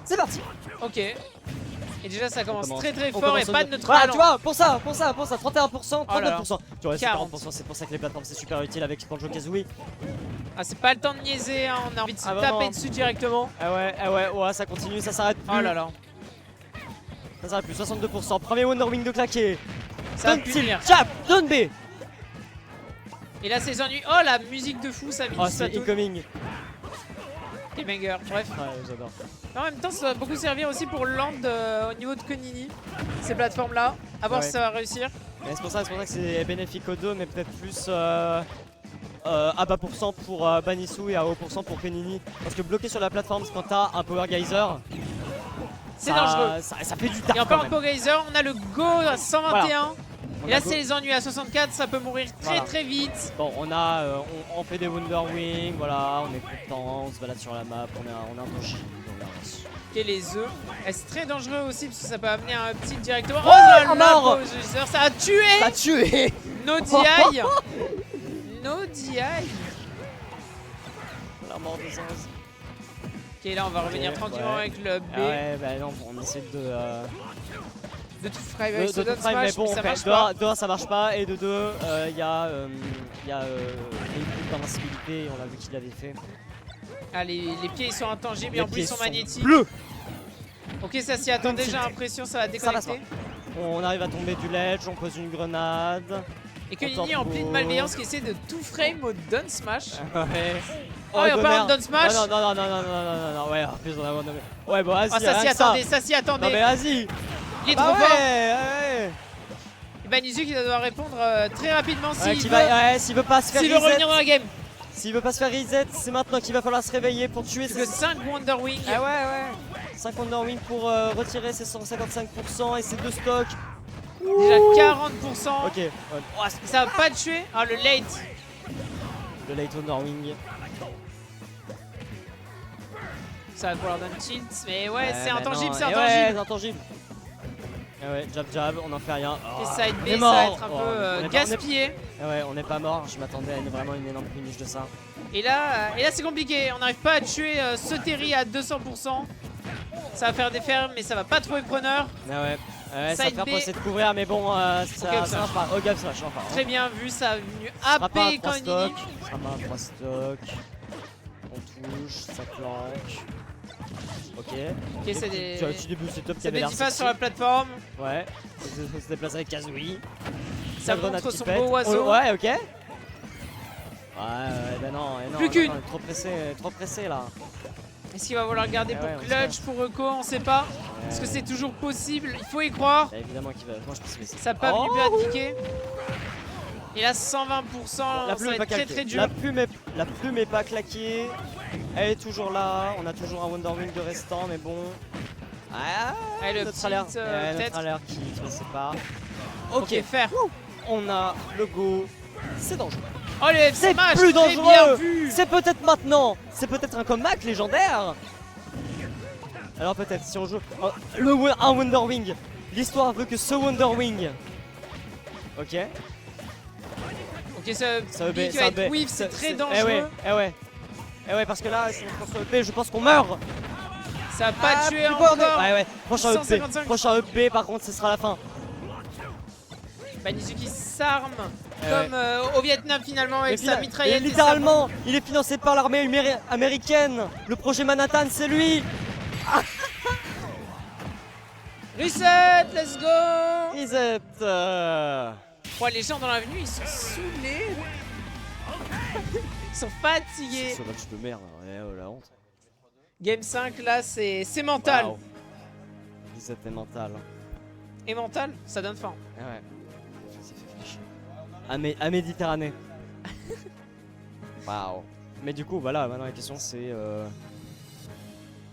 [SPEAKER 1] C'est parti.
[SPEAKER 2] Ok. Et déjà, ça commence
[SPEAKER 1] On
[SPEAKER 2] très
[SPEAKER 1] on
[SPEAKER 2] fort et
[SPEAKER 1] commence
[SPEAKER 2] pas
[SPEAKER 1] au-
[SPEAKER 2] de notre
[SPEAKER 1] Voilà,
[SPEAKER 2] talent.
[SPEAKER 1] tu vois, pour ça, 31%, 39%.
[SPEAKER 2] Oh là là.
[SPEAKER 1] Tu vois, c'est
[SPEAKER 2] 40.
[SPEAKER 1] 40%, c'est pour ça que les plateformes c'est super utile avec Banjo Kazooie.
[SPEAKER 2] Ah, c'est pas le temps de niaiser, hein, on a envie de se
[SPEAKER 1] Ah,
[SPEAKER 2] taper
[SPEAKER 1] vraiment.
[SPEAKER 2] dessus directement.
[SPEAKER 1] Ah ouais, ça continue, ça s'arrête plus.
[SPEAKER 2] Oh là là.
[SPEAKER 1] Ça s'arrête plus, 62%. Premier Wonder Wing de claquer.
[SPEAKER 2] Ça va
[SPEAKER 1] Down tilt,
[SPEAKER 2] punir.
[SPEAKER 1] jab, down B.
[SPEAKER 2] Et là, c'est les ennuis. Oh, la musique de fou, ça
[SPEAKER 1] Oh, c'est incoming.
[SPEAKER 2] Et banger. Bref.
[SPEAKER 1] Ouais, j'adore.
[SPEAKER 2] En même temps, ça va beaucoup servir aussi pour Land au niveau de Konini. Ces plateformes-là. À voir
[SPEAKER 1] Ouais.
[SPEAKER 2] si ça va réussir.
[SPEAKER 1] Mais c'est pour ça que c'est bénéfique aux deux, mais peut-être plus à bas pourcent pour Banisu et à haut pourcent pour Penini. Parce que bloqué sur la plateforme, quand t'as un Power Geyser,
[SPEAKER 2] C'est
[SPEAKER 1] ça-
[SPEAKER 2] dangereux.
[SPEAKER 1] Ça fait du taf
[SPEAKER 2] Et encore
[SPEAKER 1] quand
[SPEAKER 2] un
[SPEAKER 1] même.
[SPEAKER 2] Pogeyser. On a le Go à 121.
[SPEAKER 1] On
[SPEAKER 2] Et là,
[SPEAKER 1] a
[SPEAKER 2] c'est les ennuis à 64. Ça peut mourir
[SPEAKER 1] Voilà.
[SPEAKER 2] très vite.
[SPEAKER 1] Bon, on fait des Wonder Wing, voilà, on est content, on se balade sur la map, on est intangible.
[SPEAKER 2] Et les œufs. Et c'est très dangereux aussi parce que ça peut amener un petit directement.
[SPEAKER 1] Oh,
[SPEAKER 2] là
[SPEAKER 1] un
[SPEAKER 2] là,
[SPEAKER 1] mort.
[SPEAKER 2] Pogeyser, ça a tué.
[SPEAKER 1] T'as tué.
[SPEAKER 2] No DI. No DI.
[SPEAKER 1] La mort des anges.
[SPEAKER 2] Ok, là on va revenir
[SPEAKER 1] Ok,
[SPEAKER 2] tranquillement
[SPEAKER 1] ouais.
[SPEAKER 2] avec le B
[SPEAKER 1] Ah ouais, bah non, on essaie
[SPEAKER 2] de tout frame
[SPEAKER 1] de
[SPEAKER 2] avec ce down
[SPEAKER 1] tout prime,
[SPEAKER 2] smash,
[SPEAKER 1] mais bon,
[SPEAKER 2] mais ça marche
[SPEAKER 1] de
[SPEAKER 2] pas.
[SPEAKER 1] 1 ça marche pas, et de 2, il y a une coupe d'invincibilité, on l'a vu qu'il l'avait fait.
[SPEAKER 2] Ah, les pieds ils sont intangibles et
[SPEAKER 1] Les
[SPEAKER 2] en plus
[SPEAKER 1] pieds
[SPEAKER 2] ils sont
[SPEAKER 1] sont
[SPEAKER 2] magnétiques.
[SPEAKER 1] bleus.
[SPEAKER 2] Ok, ça s'y attendait,
[SPEAKER 1] Comme
[SPEAKER 2] j'ai
[SPEAKER 1] si-
[SPEAKER 2] l'impression, ça va
[SPEAKER 1] Ça passe
[SPEAKER 2] déconnecter.
[SPEAKER 1] On arrive à tomber du ledge, on pose une grenade.
[SPEAKER 2] Et que Nini en pleine malveillance qui essaie de tout frame au down smash.
[SPEAKER 1] Ouais.
[SPEAKER 2] Oh, il y a pas un down smash.
[SPEAKER 1] Non, ouais, en plus on a un ouais, bon, vas-y,
[SPEAKER 2] Oh, ça s'y
[SPEAKER 1] rien que ça.
[SPEAKER 2] attendait, ça s'y
[SPEAKER 1] Non, mais
[SPEAKER 2] attendait.
[SPEAKER 1] vas-y.
[SPEAKER 2] Il est
[SPEAKER 1] Bah
[SPEAKER 2] trop
[SPEAKER 1] ouais,
[SPEAKER 2] fort.
[SPEAKER 1] ouais.
[SPEAKER 2] Et Banizu qui va devoir répondre très rapidement
[SPEAKER 1] Ouais,
[SPEAKER 2] s'il
[SPEAKER 1] s'il veut pas se faire
[SPEAKER 2] veut
[SPEAKER 1] reset,
[SPEAKER 2] revenir dans la game.
[SPEAKER 1] s'il veut pas se faire reset, c'est maintenant qu'il va falloir se réveiller pour tuer
[SPEAKER 2] Parce que 5 Wonder Wing.
[SPEAKER 1] Ah ouais. 5 Wonder Wing pour retirer ses 155% et ses 2 stocks.
[SPEAKER 2] Déjà 40%.
[SPEAKER 1] Ok, ouais. Oh,
[SPEAKER 2] Ça va pas tuer. Ah, le late.
[SPEAKER 1] le late Wonder Wing.
[SPEAKER 2] Ça va pouvoir donner tilt. Mais ouais, c'est
[SPEAKER 1] bah
[SPEAKER 2] intangible,
[SPEAKER 1] non,
[SPEAKER 2] c'est
[SPEAKER 1] et ouais,
[SPEAKER 2] intangible.
[SPEAKER 1] c'est intangible. Ah ouais, jab jab, on en fait rien.
[SPEAKER 2] Et
[SPEAKER 1] Oh,
[SPEAKER 2] side
[SPEAKER 1] on
[SPEAKER 2] B,
[SPEAKER 1] est
[SPEAKER 2] ça
[SPEAKER 1] mort.
[SPEAKER 2] va être un
[SPEAKER 1] Oh,
[SPEAKER 2] peu
[SPEAKER 1] on est pas-
[SPEAKER 2] gaspillé.
[SPEAKER 1] Ah ouais, on n'est pas mort, je m'attendais à vraiment une énorme punish de ça.
[SPEAKER 2] Et là c'est compliqué. On n'arrive pas à tuer ce Terry à 200%. Ça va faire des fermes, mais ça va pas trouver preneur.
[SPEAKER 1] Ah ouais, ça va
[SPEAKER 2] Side
[SPEAKER 1] faire
[SPEAKER 2] B.
[SPEAKER 1] pour essayer de couvrir, mais bon, ça marche pas. Oh, gap slash, enfin.
[SPEAKER 2] Très bien vu, ça a venu
[SPEAKER 1] Ce sera pas un
[SPEAKER 2] AP
[SPEAKER 1] 3
[SPEAKER 2] quand
[SPEAKER 1] stock.
[SPEAKER 2] Nini.
[SPEAKER 1] Ce sera pas un 3 stock. On touche, ça planque. Ok.
[SPEAKER 2] Ok, c'est des.
[SPEAKER 1] Tu as petit début setup qui
[SPEAKER 2] C'est
[SPEAKER 1] avait
[SPEAKER 2] des
[SPEAKER 1] l'air
[SPEAKER 2] diffas
[SPEAKER 1] sexy.
[SPEAKER 2] sur la plateforme.
[SPEAKER 1] Ouais. Se déplacer avec Kazooie.
[SPEAKER 2] Ça
[SPEAKER 1] La grenade
[SPEAKER 2] montre
[SPEAKER 1] qui
[SPEAKER 2] son
[SPEAKER 1] pète.
[SPEAKER 2] beau oiseau.
[SPEAKER 1] Oh, ouais, ok. Ouais, bah non,
[SPEAKER 2] Plus qu'une.
[SPEAKER 1] Trop pressé là.
[SPEAKER 2] Est-ce qu'il va vouloir garder
[SPEAKER 1] Ah
[SPEAKER 2] pour
[SPEAKER 1] ouais, on
[SPEAKER 2] clutch, pour reco? On sait pas. Est-ce que c'est toujours possible? Il faut y croire.
[SPEAKER 1] Bah, évidemment qu'il va. Moi je pense que c'est.
[SPEAKER 2] Ça n'a pas
[SPEAKER 1] Oh,
[SPEAKER 2] venu bien ticket. Et là, 120%,
[SPEAKER 1] La
[SPEAKER 2] ça
[SPEAKER 1] plume
[SPEAKER 2] va
[SPEAKER 1] est pas
[SPEAKER 2] être très
[SPEAKER 1] claquée.
[SPEAKER 2] très dur.
[SPEAKER 1] La plume est pas claquée. Elle est toujours là. On a toujours un Wonder Wing de restant, mais bon. Ah,
[SPEAKER 2] Allez, le
[SPEAKER 1] notre
[SPEAKER 2] petit,
[SPEAKER 1] alerte,
[SPEAKER 2] peut-être.
[SPEAKER 1] notre alerte qui ne sait pas.
[SPEAKER 2] Ok, faire.
[SPEAKER 1] On a le go. C'est dangereux.
[SPEAKER 2] Oh, les
[SPEAKER 1] C'est
[SPEAKER 2] smash,
[SPEAKER 1] plus
[SPEAKER 2] très bien
[SPEAKER 1] dangereux.
[SPEAKER 2] vu.
[SPEAKER 1] C'est peut-être maintenant. C'est peut-être un comeback légendaire. Alors peut-être si on joue un Wonder Wing. L'histoire veut que ce Wonder Wing. Ok.
[SPEAKER 2] Ok, ça
[SPEAKER 1] Ça
[SPEAKER 2] Big
[SPEAKER 1] ça
[SPEAKER 2] va être whiff, c'est très dangereux.
[SPEAKER 1] Eh ouais, parce que là, si on pense au EP, je pense qu'on meurt.
[SPEAKER 2] Ça va pas tuer
[SPEAKER 1] plus
[SPEAKER 2] encore.
[SPEAKER 1] bordé. Ouais, prochain EP.
[SPEAKER 2] 155.
[SPEAKER 1] Prochain EP, par contre, ce sera la fin.
[SPEAKER 2] Banizuki s'arme
[SPEAKER 1] Eh
[SPEAKER 2] comme au Vietnam finalement avec sa mitraillette.
[SPEAKER 1] Et littéralement, il est financé par l'armée américaine. Le projet Manhattan, c'est lui.
[SPEAKER 2] Reset, let's go.
[SPEAKER 1] Reset.
[SPEAKER 2] Oh, les gens dans l'avenue, ils sont saoulés. Ils sont fatigués.
[SPEAKER 1] Ce match de merde, ouais, oh, la honte.
[SPEAKER 2] Game 5, là, c'est mental.
[SPEAKER 1] Wow. Reset est mental.
[SPEAKER 2] Et mental, ça donne faim.
[SPEAKER 1] Ah ouais. Ça fait chier. À Méditerranée. Waouh. Mais du coup, voilà, maintenant la question c'est.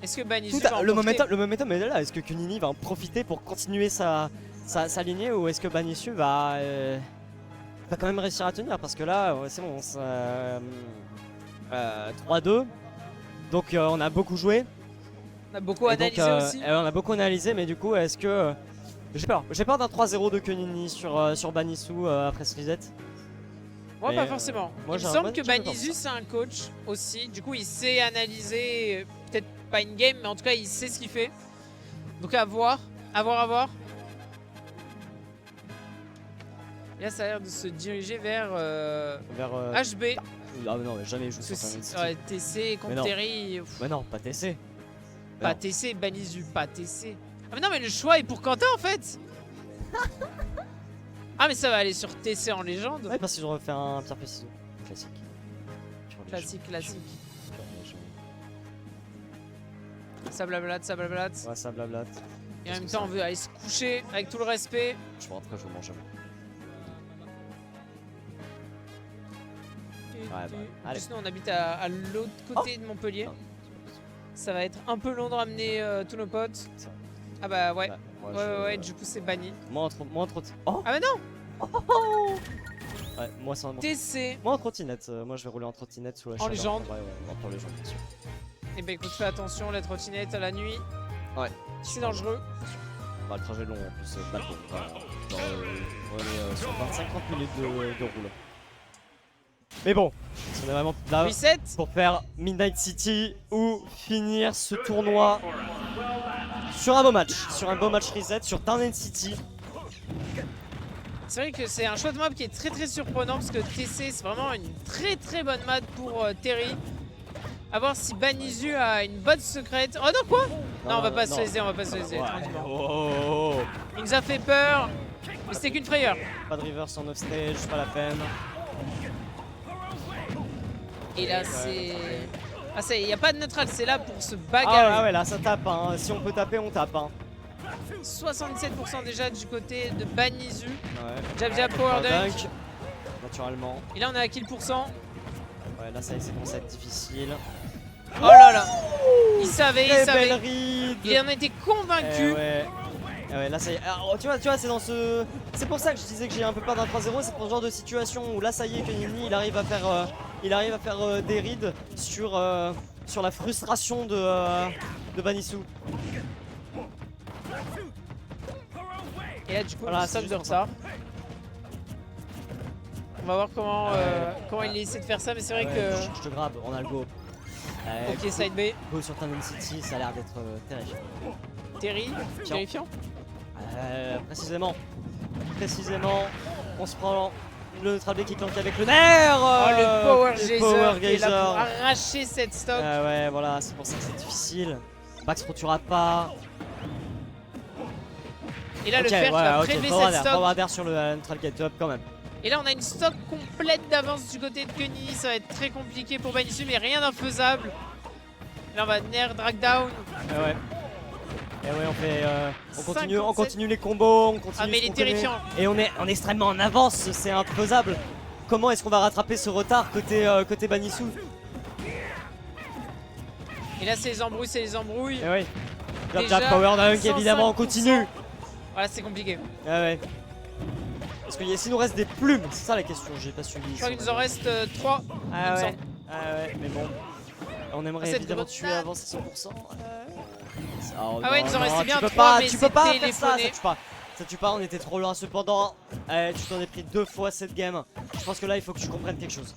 [SPEAKER 2] Est-ce que Banizu va
[SPEAKER 1] Le
[SPEAKER 2] emporter
[SPEAKER 1] momentum est là. Est-ce que Kunini va en profiter pour continuer sa lignée ou est-ce que Banisu va quand même réussir à tenir? Parce que là, ouais, c'est bon, 3-2. Donc on a beaucoup joué.
[SPEAKER 2] On a beaucoup
[SPEAKER 1] Et donc,
[SPEAKER 2] analysé aussi.
[SPEAKER 1] on a beaucoup analysé, mais du coup, est-ce que. J'ai peur d'un 3-0 de Kunini sur Banisu après ce reset.
[SPEAKER 2] Moi,
[SPEAKER 1] mais,
[SPEAKER 2] pas forcément.
[SPEAKER 1] moi,
[SPEAKER 2] Il me
[SPEAKER 1] j'ai
[SPEAKER 2] semble
[SPEAKER 1] un
[SPEAKER 2] que
[SPEAKER 1] petit peu
[SPEAKER 2] Banizu,
[SPEAKER 1] comme
[SPEAKER 2] c'est un coach aussi. Du coup, il sait analyser, peut-être pas une game, mais en tout cas, il sait ce qu'il fait. Donc, à voir. À voir. Et là, ça a l'air de se diriger vers HB.
[SPEAKER 1] Ah mais non, mais jamais il joue sur
[SPEAKER 2] Parce que
[SPEAKER 1] Turn City.
[SPEAKER 2] TC contre
[SPEAKER 1] Mais non.
[SPEAKER 2] Terry.
[SPEAKER 1] Mais non, pas TC.
[SPEAKER 2] Pas
[SPEAKER 1] non.
[SPEAKER 2] TC, Banizu, pas TC. Ah, mais non, mais le choix est pour Quentin en fait. Ah, mais ça va aller sur TC en légende.
[SPEAKER 1] Ouais, parce qu'ils ont refait un pierre ciseaux classique.
[SPEAKER 2] Classique. Ça blablate.
[SPEAKER 1] Ouais, ça blablate.
[SPEAKER 2] Et en même temps, on veut aller se coucher avec tout le respect.
[SPEAKER 1] Je vais rentrer, je vais manger. bah, allez.
[SPEAKER 2] Juste nous, on habite à l'autre côté de Montpellier.
[SPEAKER 1] Non.
[SPEAKER 2] Ça va être un peu long de ramener tous nos potes.
[SPEAKER 1] Ça.
[SPEAKER 2] Ah bah ouais.
[SPEAKER 1] Moi,
[SPEAKER 2] Ouais, du coup c'est banni.
[SPEAKER 1] Moi en trottinette. Oh,
[SPEAKER 2] Ah bah non.
[SPEAKER 1] ouais, moi c'est un.
[SPEAKER 2] TC.
[SPEAKER 1] Moi en trottinette. Moi je vais rouler en trottinette sous la chaleur.
[SPEAKER 2] légende.
[SPEAKER 1] Ouais, en légende, bien sûr.
[SPEAKER 2] Et bah écoute, fais attention, la trottinette à la nuit.
[SPEAKER 1] Ouais.
[SPEAKER 2] C'est dangereux.
[SPEAKER 1] Bah, le trajet est long en plus, bateau. Voilà. Genre, on est sur 25-30 minutes de roule. Mais bon, on est vraiment là
[SPEAKER 2] Reset.
[SPEAKER 1] pour faire Midnight City ou finir ce tournoi sur un beau match. Sur un beau match reset, sur Turn City.
[SPEAKER 2] C'est vrai que c'est un choix de map qui est très surprenant parce que TC c'est vraiment une très bonne map pour Terry. A voir si Banizu a une bonne secrète. Oh non quoi? Non, on va pas se laisser,
[SPEAKER 1] Ouais.
[SPEAKER 2] tranquillement.
[SPEAKER 1] Oh.
[SPEAKER 2] Il nous a fait peur, mais c'était qu'une frayeur.
[SPEAKER 1] Pas de reverse en offstage, pas la peine.
[SPEAKER 2] Et là c'est... Ah ça y est, y a pas de neutral, c'est là pour se bagarrer.
[SPEAKER 1] Ah ouais, là ça tape, hein. Si on peut taper, on tape. Hein.
[SPEAKER 2] 77% déjà du côté de Banizu.
[SPEAKER 1] Ouais.
[SPEAKER 2] Jab power dunk.
[SPEAKER 1] Naturellement.
[SPEAKER 2] Et là on est à kill %.
[SPEAKER 1] Ouais, là ça commence à être difficile.
[SPEAKER 2] Oh là là. Il savait,
[SPEAKER 1] Très belle solide.
[SPEAKER 2] Il en était convaincu.
[SPEAKER 1] Ouais. Ouais, là ça y est. Alors, tu vois, c'est dans ce. C'est pour ça que je disais que j'ai un peu peur d'un 3-0. C'est pour ce genre de situation où là, ça y est, Kenini il arrive à faire, des rides sur la frustration de Banisu.
[SPEAKER 2] Et là, du coup,
[SPEAKER 1] Voilà,
[SPEAKER 2] on
[SPEAKER 1] c'est
[SPEAKER 2] stop
[SPEAKER 1] juste
[SPEAKER 2] de
[SPEAKER 1] pour ça.
[SPEAKER 2] retard. On va voir comment il essaie de faire ça, mais c'est vrai
[SPEAKER 1] Ouais,
[SPEAKER 2] que.
[SPEAKER 1] je te grabe, on a le go.
[SPEAKER 2] Ok, side B.
[SPEAKER 1] Go sur Tandem City, ça a l'air d'être terrifiant.
[SPEAKER 2] Terrifiant.
[SPEAKER 1] Précisément, on se prend le neutral B qui clanque avec le nerf.
[SPEAKER 2] Oh, le Power
[SPEAKER 1] le
[SPEAKER 2] Geyser
[SPEAKER 1] Power
[SPEAKER 2] qui est là
[SPEAKER 1] Geyser.
[SPEAKER 2] pour arracher cette stock.
[SPEAKER 1] Ouais, voilà, c'est pour ça que c'est difficile. Bax Pro, tu rates pas.
[SPEAKER 2] Et là, le
[SPEAKER 1] Ok,
[SPEAKER 2] fer qui va prélever cette stock.
[SPEAKER 1] Forward air sur le neutral gate up quand même.
[SPEAKER 2] Et là, on a une stock complète d'avance du côté de Kenny. Ça va être très compliqué pour Banisu, mais rien d'infaisable. Là, on va nerf drag down.
[SPEAKER 1] Ouais. Et ouais, on
[SPEAKER 2] 57.
[SPEAKER 1] continue les combos, on continue.
[SPEAKER 2] Ah, mais
[SPEAKER 1] ce
[SPEAKER 2] il est
[SPEAKER 1] qu'on connaît.
[SPEAKER 2] terrifiant.
[SPEAKER 1] Et on est extrêmement en avance, c'est infaisable. Comment est-ce qu'on va rattraper ce retard côté Banisu?
[SPEAKER 2] Et là, c'est les embrouilles.
[SPEAKER 1] Et ouais.
[SPEAKER 2] Déjà,
[SPEAKER 1] Jab Power Dunk, évidemment, on
[SPEAKER 2] 105%.
[SPEAKER 1] continue.
[SPEAKER 2] Voilà, c'est compliqué.
[SPEAKER 1] Ouais. Parce que s'il nous reste des plumes, c'est ça la question, j'ai pas suivi.
[SPEAKER 2] Je crois qu'il nous en reste 3.
[SPEAKER 1] Ah ouais, mais bon. On aimerait
[SPEAKER 2] cette
[SPEAKER 1] évidemment
[SPEAKER 2] grenade.
[SPEAKER 1] tuer avant ces 100%. Oh,
[SPEAKER 2] Ah ouais, il nous en restait bien
[SPEAKER 1] tu peux
[SPEAKER 2] 3,
[SPEAKER 1] pas,
[SPEAKER 2] mais
[SPEAKER 1] tu peux pas
[SPEAKER 2] c'est
[SPEAKER 1] faire ça,
[SPEAKER 2] téléphoné.
[SPEAKER 1] ça tue pas, on était trop loin cependant. Tu t'en es pris 2 fois cette game. Je pense que là il faut que tu comprennes quelque chose.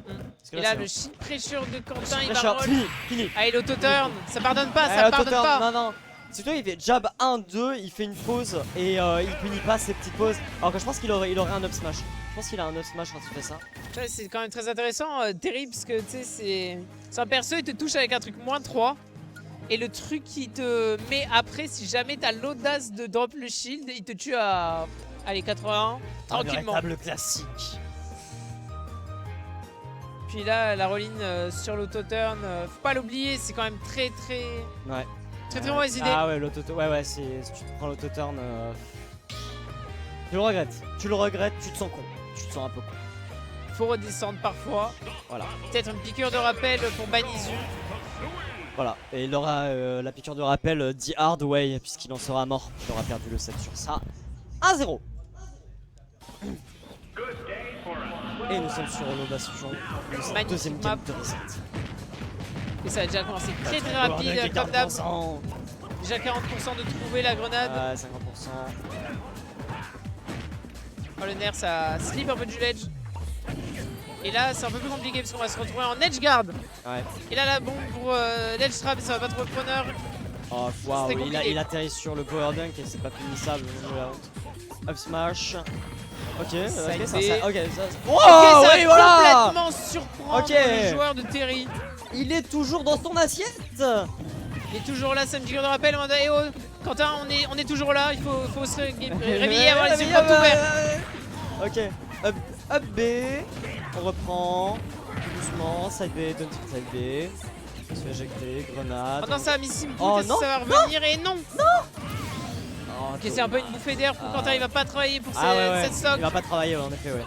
[SPEAKER 1] Parce que
[SPEAKER 2] Et là,
[SPEAKER 1] c'est
[SPEAKER 2] le
[SPEAKER 1] long.
[SPEAKER 2] shit pressure de Quentin, il
[SPEAKER 1] Pressure,
[SPEAKER 2] va roll.
[SPEAKER 1] fini.
[SPEAKER 2] Ah, et l'auto-turn, ça pardonne pas, ça pardonne
[SPEAKER 1] auto-turn,
[SPEAKER 2] pas.
[SPEAKER 1] Non. C'est toi, il fait jab 1-2, il fait une pause et il punit pas ses petites pauses. Alors que je pense qu'il aurait un up smash. Je pense qu'il a un up smash quand il fait ça.
[SPEAKER 2] Tu vois, c'est quand même très intéressant, terrible, parce que tu sais, c'est un perso, il te touche avec un truc -3. Et le truc qui te met après, si jamais t'as l'audace de drop le shield, il te tue à. Allez, 81, tranquillement.
[SPEAKER 1] Un véritable classique.
[SPEAKER 2] Puis là, la roll-in sur l'auto-turn, faut pas l'oublier, c'est quand même très
[SPEAKER 1] Ouais.
[SPEAKER 2] très mauvaise idée.
[SPEAKER 1] Ah ouais, ouais, si tu te prends l'auto-turn, tu le regrettes, tu te sens con, tu te sens un peu con.
[SPEAKER 2] Faut redescendre parfois.
[SPEAKER 1] Voilà.
[SPEAKER 2] Peut-être une piqûre de rappel pour Banisu.
[SPEAKER 1] Voilà, et il aura la piqûre de rappel The Hard Way, puisqu'il en sera mort. Il aura perdu le set sur ça. 1-0. Et nous sommes sur l'ovation de cette
[SPEAKER 2] Magnifique
[SPEAKER 1] deuxième
[SPEAKER 2] map.
[SPEAKER 1] game de reset.
[SPEAKER 2] Et ça a déjà commencé très rapide, comme d'hab.
[SPEAKER 1] 40%.
[SPEAKER 2] Déjà 40% de trouver la grenade.
[SPEAKER 1] 50%.
[SPEAKER 2] Oh, le nerf, ça slip un peu du ledge. Et là, c'est un peu plus compliqué parce qu'on va se retrouver en edge guard.
[SPEAKER 1] Ouais.
[SPEAKER 2] Et là, la bombe pour l'edge trap, ça va pas trop le preneur.
[SPEAKER 1] Oh, waouh,
[SPEAKER 2] C'était compliqué.
[SPEAKER 1] il atterrit sur le power dunk et c'est pas punissable. J'ai la honte. Up smash. Ok,
[SPEAKER 2] Ça a
[SPEAKER 1] ça.
[SPEAKER 2] été.
[SPEAKER 1] Ok, ça.
[SPEAKER 2] Ok,
[SPEAKER 1] Oh,
[SPEAKER 2] ça
[SPEAKER 1] oui,
[SPEAKER 2] va
[SPEAKER 1] voilà.
[SPEAKER 2] complètement surprendre
[SPEAKER 1] Ok.
[SPEAKER 2] les joueurs de Terry.
[SPEAKER 1] Il est toujours dans son assiette.
[SPEAKER 2] Il est toujours là, ça me piqûre de rappel. En mode, eh oh, Quentin, on est toujours là. Il faut se réveiller, avoir les yeux grands ouverts.
[SPEAKER 1] Ok, up B, on reprend tout doucement, side B, down tilt side B, on se fait éjecter, grenade.
[SPEAKER 2] Oh non, ça a mis Simple,
[SPEAKER 1] Oh,
[SPEAKER 2] ça va revenir et non.
[SPEAKER 1] Oh,
[SPEAKER 2] Ok, c'est un peu une bouffée d'air pour Quentin, il va pas travailler pour
[SPEAKER 1] ouais.
[SPEAKER 2] cette stock.
[SPEAKER 1] Il va pas travailler, ouais, en effet, ouais.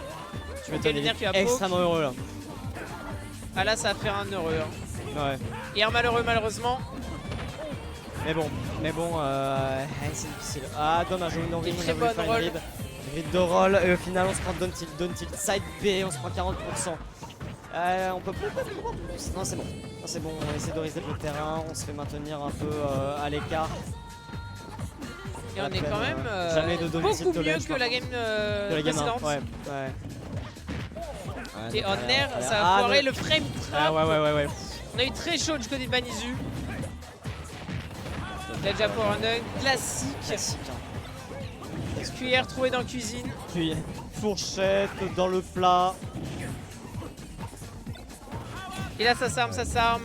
[SPEAKER 1] Tu
[SPEAKER 2] Ok,
[SPEAKER 1] m'étonnes,
[SPEAKER 2] le
[SPEAKER 1] il
[SPEAKER 2] nerf qui va
[SPEAKER 1] est
[SPEAKER 2] poke.
[SPEAKER 1] extrêmement heureux là.
[SPEAKER 2] Ah là, ça va faire un heureux. Hein.
[SPEAKER 1] Ouais.
[SPEAKER 2] Et un malheureux, malheureusement.
[SPEAKER 1] Mais bon, c'est difficile. Ah, dommage, on a voulu
[SPEAKER 2] très
[SPEAKER 1] faire
[SPEAKER 2] bonne
[SPEAKER 1] une
[SPEAKER 2] roll.
[SPEAKER 1] Grid de roll, et au final on se prend down tilt, side B, on se prend 40%. On peut plus. Non, c'est bon. Non, c'est bon, on essaie de reset le terrain, on se fait maintenir un peu à l'écart.
[SPEAKER 2] Et on est quand même
[SPEAKER 1] jamais de down tilt
[SPEAKER 2] beaucoup
[SPEAKER 1] au
[SPEAKER 2] mieux
[SPEAKER 1] ledge,
[SPEAKER 2] que la game
[SPEAKER 1] de la game 1.
[SPEAKER 2] précédente.
[SPEAKER 1] Ouais.
[SPEAKER 2] Et en air,
[SPEAKER 1] voilà.
[SPEAKER 2] ça a foiré
[SPEAKER 1] Ah,
[SPEAKER 2] le frame trap.
[SPEAKER 1] Ah, ouais.
[SPEAKER 2] On a eu très chaud du côté de Banisu. Déjà pour un dunk classique.
[SPEAKER 1] Classique.
[SPEAKER 2] Cuillère trouvée dans la cuisine.
[SPEAKER 1] Puis fourchette dans le plat.
[SPEAKER 2] Et là, ça s'arme.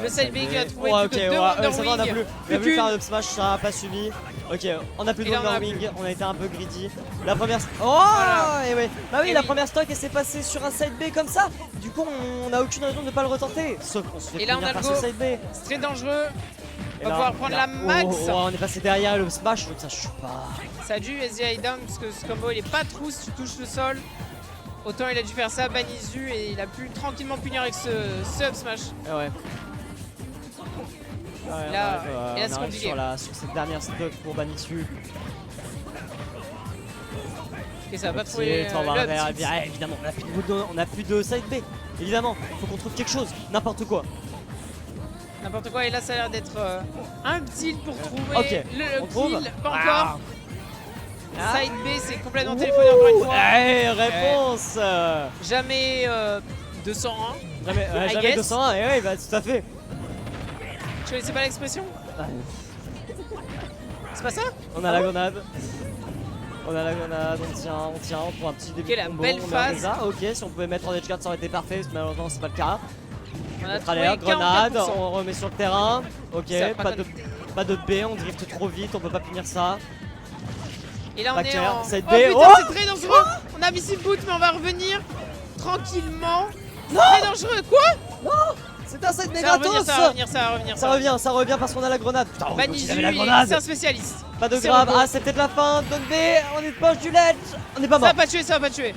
[SPEAKER 2] Le side B qui a trouvé
[SPEAKER 1] ouais,
[SPEAKER 2] plus
[SPEAKER 1] ok,
[SPEAKER 2] que 2
[SPEAKER 1] ça va, on a
[SPEAKER 2] Wonder
[SPEAKER 1] plus.
[SPEAKER 2] Wing.
[SPEAKER 1] On a voulu faire un up smash, ça n'a pas suivi. Ok, on a plus de
[SPEAKER 2] Et là, on en a
[SPEAKER 1] Wonder Wing, on a été un peu greedy. La première. Oh
[SPEAKER 2] Voilà.
[SPEAKER 1] et ouais. Bah oui,
[SPEAKER 2] Et
[SPEAKER 1] la
[SPEAKER 2] oui.
[SPEAKER 1] première stock elle s'est passée sur un side B comme ça. Du coup, on a aucune raison de ne pas le retenter. Sauf qu'on se fait
[SPEAKER 2] Et là, on
[SPEAKER 1] punir
[SPEAKER 2] a
[SPEAKER 1] par
[SPEAKER 2] le
[SPEAKER 1] ce
[SPEAKER 2] go.
[SPEAKER 1] side B.
[SPEAKER 2] C'est très dangereux.
[SPEAKER 1] Et
[SPEAKER 2] On va
[SPEAKER 1] là-
[SPEAKER 2] pouvoir prendre
[SPEAKER 1] et là-
[SPEAKER 2] la max.
[SPEAKER 1] on est passé derrière le smash, donc ça chute pas.
[SPEAKER 2] Ça a dû SDI down parce que ce combo il est pas trou si tu touches le sol. Autant il a dû faire ça à Banisu et il a pu tranquillement punir avec ce up smash.
[SPEAKER 1] Et ouais. Ouais,
[SPEAKER 2] Là,
[SPEAKER 1] on arrive,
[SPEAKER 2] et là,
[SPEAKER 1] on
[SPEAKER 2] c'est
[SPEAKER 1] arrive
[SPEAKER 2] compliqué.
[SPEAKER 1] sur cette dernière stock pour Banitsu.
[SPEAKER 2] Ok, ça va pas
[SPEAKER 1] Ok,
[SPEAKER 2] trouver
[SPEAKER 1] on va
[SPEAKER 2] le
[SPEAKER 1] arriver,
[SPEAKER 2] petit.
[SPEAKER 1] évidemment, on a plus de side B. Évidemment, faut qu'on trouve quelque chose, n'importe quoi.
[SPEAKER 2] N'importe quoi, et là ça a l'air d'être un deal pour trouver
[SPEAKER 1] ok,
[SPEAKER 2] le
[SPEAKER 1] on trouve.
[SPEAKER 2] kill. Pas
[SPEAKER 1] Ah.
[SPEAKER 2] encore.
[SPEAKER 1] Ah.
[SPEAKER 2] Side B, c'est complètement téléphoné encore une fois.
[SPEAKER 1] Ouais, réponse.
[SPEAKER 2] Jamais 201.
[SPEAKER 1] Jamais,
[SPEAKER 2] I
[SPEAKER 1] jamais
[SPEAKER 2] guess.
[SPEAKER 1] 201, et ouais, bah tout à fait.
[SPEAKER 2] Tu connaissais pas l'expression? C'est pas ça?
[SPEAKER 1] On a la grenade. On a la grenade, on tient, on prend un petit début
[SPEAKER 2] Ok,
[SPEAKER 1] de
[SPEAKER 2] la
[SPEAKER 1] combo,
[SPEAKER 2] belle
[SPEAKER 1] on
[SPEAKER 2] phase.
[SPEAKER 1] met ça. Ok, si on pouvait mettre en edge guard ça aurait été parfait, mais malheureusement c'est pas le cas.
[SPEAKER 2] On a
[SPEAKER 1] Notre
[SPEAKER 2] trouvé
[SPEAKER 1] alerte, grenade,
[SPEAKER 2] 44%.
[SPEAKER 1] on remet sur le terrain. Ok,
[SPEAKER 2] Ça a
[SPEAKER 1] pas de B, on drift trop vite, on peut pas punir ça.
[SPEAKER 2] Et là on est
[SPEAKER 1] Backer,
[SPEAKER 2] en...
[SPEAKER 1] side
[SPEAKER 2] Oh
[SPEAKER 1] B.
[SPEAKER 2] putain,
[SPEAKER 1] Oh
[SPEAKER 2] c'est très dangereux. On a Missile Boot, mais on va revenir tranquillement. C'est très dangereux. Quoi?
[SPEAKER 1] C'est un side B
[SPEAKER 2] Ça va revenir,
[SPEAKER 1] gratos.
[SPEAKER 2] ça va revenir, ça va revenir.
[SPEAKER 1] Ça revient parce qu'on a la grenade. Putain, on
[SPEAKER 2] Banizu,
[SPEAKER 1] avait la grenade.
[SPEAKER 2] c'est un spécialiste.
[SPEAKER 1] Pas de
[SPEAKER 2] c'est
[SPEAKER 1] grave,
[SPEAKER 2] robot.
[SPEAKER 1] ah c'est peut-être la fin, donne B, on est proche du ledge. On est pas
[SPEAKER 2] Ça
[SPEAKER 1] mort.
[SPEAKER 2] va pas tuer, ça va pas tuer.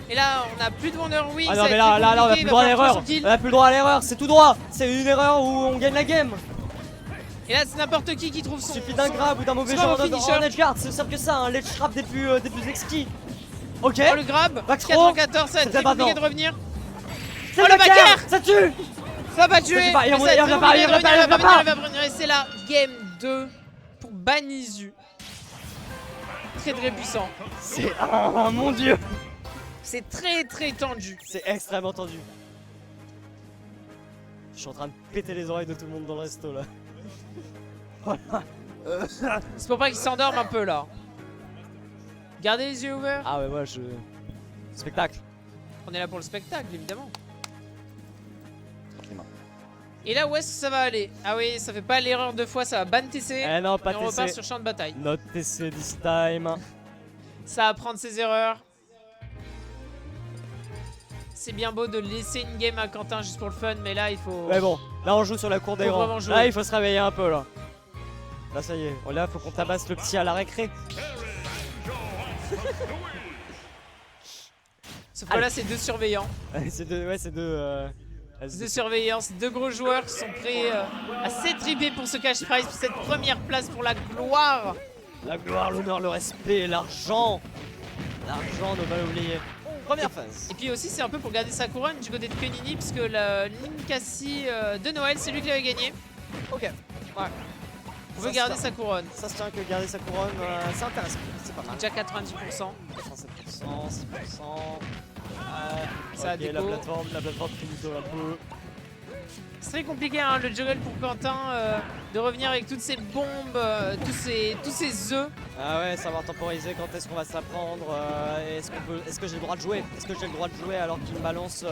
[SPEAKER 2] Et là, on a plus de Wonder Wing.
[SPEAKER 1] Ah
[SPEAKER 2] ça
[SPEAKER 1] non
[SPEAKER 2] va
[SPEAKER 1] mais
[SPEAKER 2] être
[SPEAKER 1] là,
[SPEAKER 2] plus
[SPEAKER 1] on a
[SPEAKER 2] compliqué,
[SPEAKER 1] plus
[SPEAKER 2] il
[SPEAKER 1] le
[SPEAKER 2] va
[SPEAKER 1] droit à
[SPEAKER 2] falloir
[SPEAKER 1] l'erreur.
[SPEAKER 2] trouver son kill.
[SPEAKER 1] On a plus le droit à l'erreur, c'est tout droit. C'est une erreur où on gagne la game.
[SPEAKER 2] Et là, c'est n'importe qui trouve
[SPEAKER 1] Il
[SPEAKER 2] son.
[SPEAKER 1] suffit d'un
[SPEAKER 2] son-
[SPEAKER 1] grab ou d'un mauvais
[SPEAKER 2] son
[SPEAKER 1] genre
[SPEAKER 2] finisher.
[SPEAKER 1] en edge guard, c'est simple que ça, un ledge trap des plus exquis. Ok,
[SPEAKER 2] Oh, le grab.
[SPEAKER 1] Back throw.
[SPEAKER 2] 94, ça va être
[SPEAKER 1] C'est
[SPEAKER 2] très
[SPEAKER 1] maintenant.
[SPEAKER 2] compliqué de revenir.
[SPEAKER 1] c'est
[SPEAKER 2] Oh, le backer.
[SPEAKER 1] Ça tue.
[SPEAKER 2] Ça va pas tuer.
[SPEAKER 1] Ça tue pas, il
[SPEAKER 2] mais ça va être
[SPEAKER 1] revient
[SPEAKER 2] très
[SPEAKER 1] pas,
[SPEAKER 2] compliqué
[SPEAKER 1] il
[SPEAKER 2] de
[SPEAKER 1] revient pas,
[SPEAKER 2] revenir,
[SPEAKER 1] il revient
[SPEAKER 2] va revenir. Et c'est la game 2 pour Banizu. Très très puissant.
[SPEAKER 1] C'est oh mon dieu.
[SPEAKER 2] C'est très très tendu.
[SPEAKER 1] C'est extrêmement tendu. Je suis en train de péter les oreilles de tout le monde dans le resto là.
[SPEAKER 2] C'est pour pas qu'il s'endorme un peu là. Gardez les yeux ouverts.
[SPEAKER 1] Ah ouais, moi je. Spectacle.
[SPEAKER 2] On est là pour le spectacle, évidemment. Et là, où est-ce que ça va aller? Ah oui, ça fait pas l'erreur deux fois, ça va ban TC.
[SPEAKER 1] Eh non, pas
[SPEAKER 2] Et on repart
[SPEAKER 1] TC.
[SPEAKER 2] sur champ de bataille.
[SPEAKER 1] Not TC this time.
[SPEAKER 2] Ça va prendre ses erreurs. C'est bien beau de laisser une game à Quentin juste pour le fun, mais là, il faut...
[SPEAKER 1] Ouais bon, là on joue sur la cour des
[SPEAKER 2] Faut
[SPEAKER 1] grands.
[SPEAKER 2] vraiment jouer.
[SPEAKER 1] Là il faut se réveiller un peu là. Là ça y est, là faut qu'on tabasse le petit à la récré.
[SPEAKER 2] Sauf que là, c'est deux surveillants.
[SPEAKER 1] c'est deux, ouais c'est deux.
[SPEAKER 2] C'est deux surveillants, c'est deux gros joueurs qui sont prêts à s'étriper pour ce cash prize, pour cette première place, pour la gloire.
[SPEAKER 1] La gloire, l'honneur, le respect, l'argent. L'argent, ne pas l'oublier. Première phase.
[SPEAKER 2] Et puis aussi, c'est un peu pour garder sa couronne du côté de Kenini, puisque le Ninkasi de Noël, c'est lui qui l'avait gagné.
[SPEAKER 1] Ok. Ouais.
[SPEAKER 2] On veut
[SPEAKER 1] Ça se
[SPEAKER 2] garder
[SPEAKER 1] tient.
[SPEAKER 2] sa couronne.
[SPEAKER 1] Ça se tient que garder sa couronne, c'est intéressant. C'est pas mal.
[SPEAKER 2] Déjà 90%.
[SPEAKER 1] 87%, 6%.
[SPEAKER 2] Ça a
[SPEAKER 1] ok,
[SPEAKER 2] déco.
[SPEAKER 1] la plateforme finito un peu.
[SPEAKER 2] C'est très compliqué hein, le juggle pour Quentin de revenir avec toutes ces bombes, tous ces œufs.
[SPEAKER 1] Ah ouais, savoir temporiser quand est-ce qu'on va se la prendre, est-ce que j'ai le droit de jouer? Est-ce que j'ai le droit de jouer alors qu'il me balance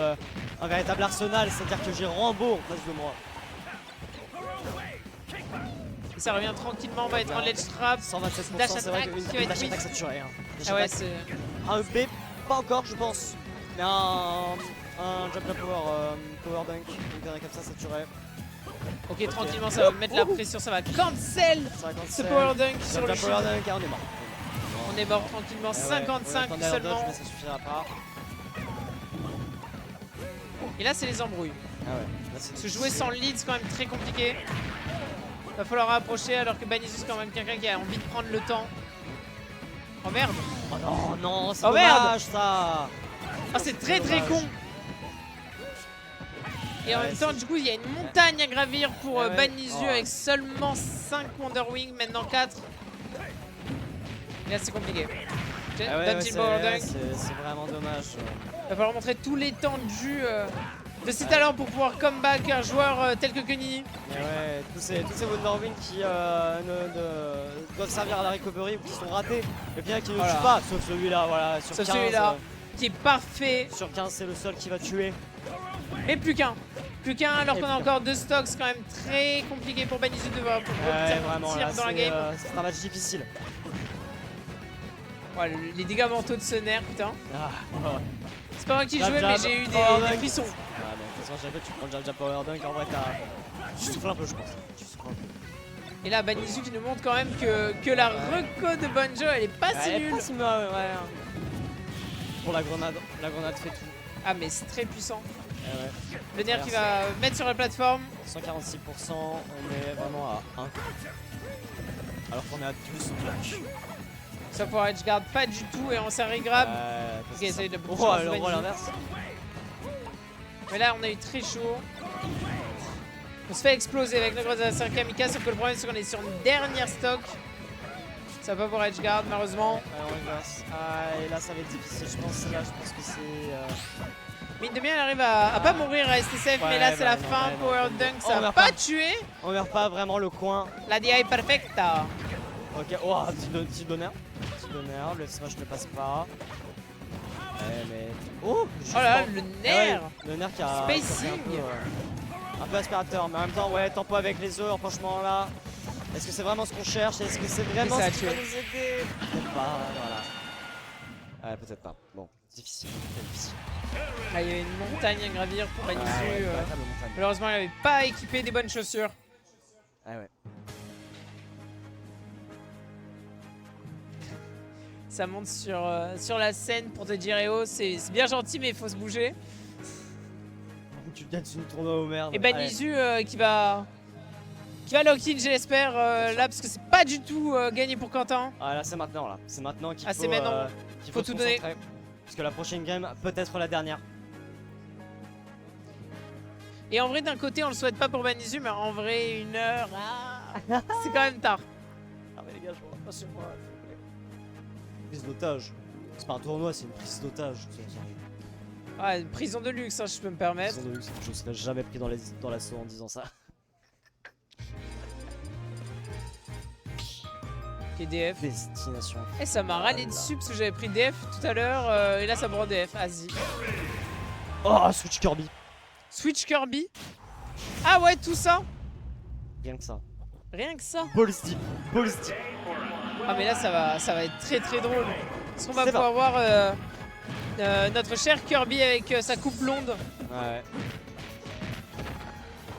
[SPEAKER 1] un véritable arsenal, c'est-à-dire que j'ai Rambo en face de moi.
[SPEAKER 2] Et ça revient tranquillement, on va être en ledge trap.
[SPEAKER 1] 127%,
[SPEAKER 2] Dash
[SPEAKER 1] c'est vrai
[SPEAKER 2] attack
[SPEAKER 1] qu'une
[SPEAKER 2] qui va être
[SPEAKER 1] dash
[SPEAKER 2] quick.
[SPEAKER 1] attack ça tuerait. Hein. Dash
[SPEAKER 2] Ah ouais,
[SPEAKER 1] attack.
[SPEAKER 2] c'est...
[SPEAKER 1] Un B, pas encore je pense, mais un jump power dunk, une connerie comme ça tuerait.
[SPEAKER 2] Ok, tranquillement, ça va mettre la pression, ça va cancel ce power dunk sur le
[SPEAKER 1] Jump power
[SPEAKER 2] shield.
[SPEAKER 1] dunk, ah, on est mort.
[SPEAKER 2] On est mort tranquillement,
[SPEAKER 1] Ouais, ouais,
[SPEAKER 2] 55
[SPEAKER 1] on attendait un
[SPEAKER 2] seulement.
[SPEAKER 1] dodge, mais ça suffira pas.
[SPEAKER 2] Et là, c'est les embrouilles.
[SPEAKER 1] Ah ouais, là, c'est
[SPEAKER 2] Parce que jouer sans lead, c'est quand même très compliqué. Va falloir rapprocher alors que Banizu, c'est quand même quelqu'un qui a envie de prendre le temps. Oh merde!
[SPEAKER 1] Oh non, non, c'est
[SPEAKER 2] Oh, merde.
[SPEAKER 1] dommage ça.
[SPEAKER 2] Ah, c'est très très con! Et en
[SPEAKER 1] Ouais,
[SPEAKER 2] même temps,
[SPEAKER 1] c'est-
[SPEAKER 2] du coup, il y a une montagne à gravir pour
[SPEAKER 1] Ouais, ouais.
[SPEAKER 2] Banizu
[SPEAKER 1] Oh.
[SPEAKER 2] avec seulement 5 Wonder Wing, maintenant 4. Et là, c'est compliqué.
[SPEAKER 1] Ah ouais,
[SPEAKER 2] Down
[SPEAKER 1] ouais,
[SPEAKER 2] tilt power dunk.
[SPEAKER 1] c'est vraiment dommage.
[SPEAKER 2] Il va falloir montrer tous les temps de jus de ses talents pour pouvoir comeback un joueur tel que Kenini.
[SPEAKER 1] Mais ouais, tous ces Wonder Wing qui doivent servir à la recovery ou qui sont ratés. Et bien qui ne
[SPEAKER 2] Voilà.
[SPEAKER 1] tuent pas, sauf celui-là, voilà. Sur
[SPEAKER 2] Sauf
[SPEAKER 1] 15,
[SPEAKER 2] celui-là, qui est parfait.
[SPEAKER 1] sur 15, c'est le seul qui va tuer.
[SPEAKER 2] Et plus qu'un. Plus qu'un alors
[SPEAKER 1] Et
[SPEAKER 2] qu'on a
[SPEAKER 1] plus
[SPEAKER 2] encore deux stocks, c'est quand même très compliqué pour Banizu de voir pour
[SPEAKER 1] Ouais, vraiment,
[SPEAKER 2] repartir
[SPEAKER 1] là,
[SPEAKER 2] dans la game.
[SPEAKER 1] c'est un match difficile.
[SPEAKER 2] Ouais, les dégâts mentaux de ce nerf, putain.
[SPEAKER 1] Ah, ouais.
[SPEAKER 2] C'est pas moi qui
[SPEAKER 1] Jab,
[SPEAKER 2] jouais, mais
[SPEAKER 1] jab,
[SPEAKER 2] j'ai eu
[SPEAKER 1] power
[SPEAKER 2] des
[SPEAKER 1] dunk.
[SPEAKER 2] frissons.
[SPEAKER 1] Ah, mais de toute façon, chaque fois que tu prends le jab power dunk, en vrai, tu souffles un peu, je pense. Tu souffles un peu.
[SPEAKER 2] Et là, Banizu qui nous montre quand même que la reco de Bonjo, elle est pas si
[SPEAKER 1] Ouais,
[SPEAKER 2] nulle.
[SPEAKER 1] pas si mal, ouais. Pour la grenade fait tout.
[SPEAKER 2] Ah, mais c'est très puissant.
[SPEAKER 1] Ouais, ouais.
[SPEAKER 2] Le nerf qui
[SPEAKER 1] Merci.
[SPEAKER 2] va mettre sur la plateforme.
[SPEAKER 1] 146%, on est vraiment à 1. Alors qu'on est à 12 blocs.
[SPEAKER 2] Ça pour Edgeguard, pas du tout, et on s'en regrab. Ok, essaye de bouger.
[SPEAKER 1] Oh, le rôle l'inverse.
[SPEAKER 2] Mais là, on a eu très chaud. On se fait exploser avec notre adversaire Kamikaze, sauf que le problème, c'est qu'on est sur une dernière stock. Ça va pas pour Edgeguard, malheureusement.
[SPEAKER 1] On reverse. Et là, ça va être difficile. Je pense que c'est.
[SPEAKER 2] Mine de bien, elle arrive à pas mourir à STCF, mais là, c'est la fin. Power Dunk, ça va pas tuer.
[SPEAKER 1] On meurt pas vraiment le coin.
[SPEAKER 2] La DI perfecta.
[SPEAKER 1] Ok, oh, petit donneur. Petit donneur, le smash ne passe pas. Mais. Oh,
[SPEAKER 2] là, le nerf.
[SPEAKER 1] Le nerf qui a.
[SPEAKER 2] Spacing.
[SPEAKER 1] Un peu aspirateur, mais en même temps, ouais, tempo avec les œufs, franchement là. Est-ce que c'est vraiment ce qu'on cherche? Est-ce que c'est vraiment ce qui va nous aider? Peut-être pas, voilà. Ouais, peut-être pas. Bon, difficile, très difficile.
[SPEAKER 2] Il y avait une montagne à gravir pour Benizu.
[SPEAKER 1] Montagne.
[SPEAKER 2] Malheureusement, il n'avait pas équipé des bonnes chaussures.
[SPEAKER 1] Ah ouais.
[SPEAKER 2] Ça monte sur la scène pour te dire, eh oh, c'est bien gentil, mais il faut se bouger.
[SPEAKER 1] Tu gagnes une tournoi au merde.
[SPEAKER 2] Et Benizu qui va lock-in, j'espère, là, parce que c'est pas du tout gagné pour Quentin.
[SPEAKER 1] Ah là, c'est maintenant, là. C'est maintenant qu'il faut,
[SPEAKER 2] c'est maintenant.
[SPEAKER 1] Qu'il
[SPEAKER 2] faut tout donner.
[SPEAKER 1] Parce que la prochaine game peut être la dernière.
[SPEAKER 2] Et en vrai, d'un côté, on le souhaite pas pour Benizu, mais en vrai, 1 heure, c'est quand même tard.
[SPEAKER 1] Ah mais les gars, je vois pas sur moi, s'il vous plaît. Prise d'otage. C'est pas un tournoi, c'est une prise d'otage.
[SPEAKER 2] Ouais, prison de luxe, hein, je peux me permettre.
[SPEAKER 1] Prison de luxe, je serais jamais pris dans l'assaut en disant ça.
[SPEAKER 2] Ok, DF.
[SPEAKER 1] Destination.
[SPEAKER 2] Et ça m'a râlé dessus parce que j'avais pris DF tout à l'heure, et là ça me rend DF. Vas-y.
[SPEAKER 1] Oh, Switch Kirby.
[SPEAKER 2] Switch Kirby. Ah ouais, tout ça.
[SPEAKER 1] Rien que ça.
[SPEAKER 2] Rien que ça.
[SPEAKER 1] Ballistic.
[SPEAKER 2] Ah mais là ça va être très très drôle. Parce qu'on va pouvoir voir notre cher Kirby avec sa coupe blonde.
[SPEAKER 1] Ouais.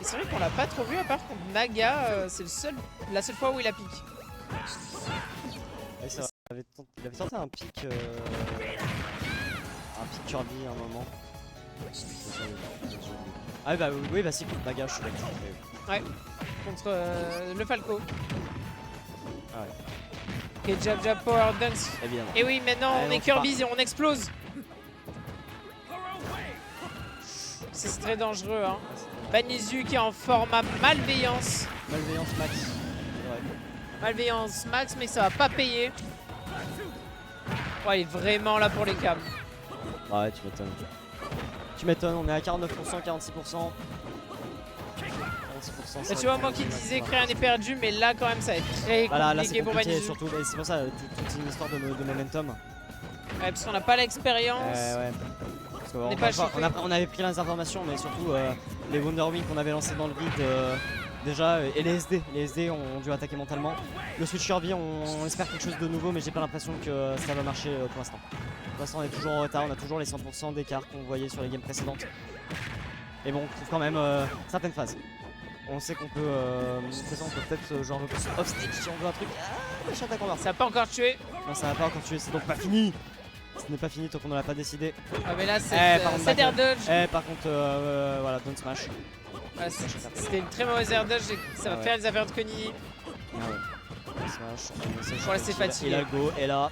[SPEAKER 2] Et c'est vrai qu'on l'a pas trop vu à part contre Naga, c'est la seule fois où il a pique.
[SPEAKER 1] Ouais, ça, il avait tenté un pic Kirby à un moment. Ah bah oui, bah c'est contre Naga, je suis d'accord.
[SPEAKER 2] Ouais, contre le Falco.
[SPEAKER 1] Ah ouais.
[SPEAKER 2] Ok, jab power dance.
[SPEAKER 1] Évidemment.
[SPEAKER 2] Et oui, maintenant on est Kirby et on explose. C'est très dangereux, hein. Benizu qui est en format malveillance.
[SPEAKER 1] Malveillance max. Ouais.
[SPEAKER 2] Malveillance max, mais ça va pas payer. Ouais, il est vraiment là pour les cams.
[SPEAKER 1] Ouais, tu m'étonnes. Tu m'étonnes, on est à 49%, 46%.
[SPEAKER 2] Mais tu vois, moi qui disais que rien n'est perdu, mais là quand même ça va être très compliqué pour Benizu.
[SPEAKER 1] Surtout, c'est pour ça, toute une histoire de momentum.
[SPEAKER 2] Ouais, parce qu'on n'a pas l'expérience.
[SPEAKER 1] Ouais.
[SPEAKER 2] On n'est pas chauffé.
[SPEAKER 1] On avait pris les informations, mais surtout les Wonderwing qu'on avait lancés dans le vide déjà, et les SD ont dû attaquer mentalement. Le Switch Kirby, on espère quelque chose de nouveau, mais j'ai pas l'impression que ça va marcher pour l'instant. Pour l'instant, on est toujours en retard, on a toujours les 100% d'écart qu'on voyait sur les games précédentes. Mais bon, on trouve quand même certaines phases. On sait qu'on peut, on peut peut-être genre off stage si on veut un truc. Ah, ça
[SPEAKER 2] n'a pas encore tué.
[SPEAKER 1] Non, ça n'a pas encore tué, c'est donc pas fini. Ce n'est pas fini tant qu'on ne l'a pas décidé.
[SPEAKER 2] Ah mais là c'est air dodge.
[SPEAKER 1] Par contre voilà, don't smash.
[SPEAKER 2] Voilà, c'était une très mauvaise air dodge et ça va faire les affaires de Konini.
[SPEAKER 1] Ah ouais. Smash.
[SPEAKER 2] Voilà, c'est fatigué.
[SPEAKER 1] Et là go, et là.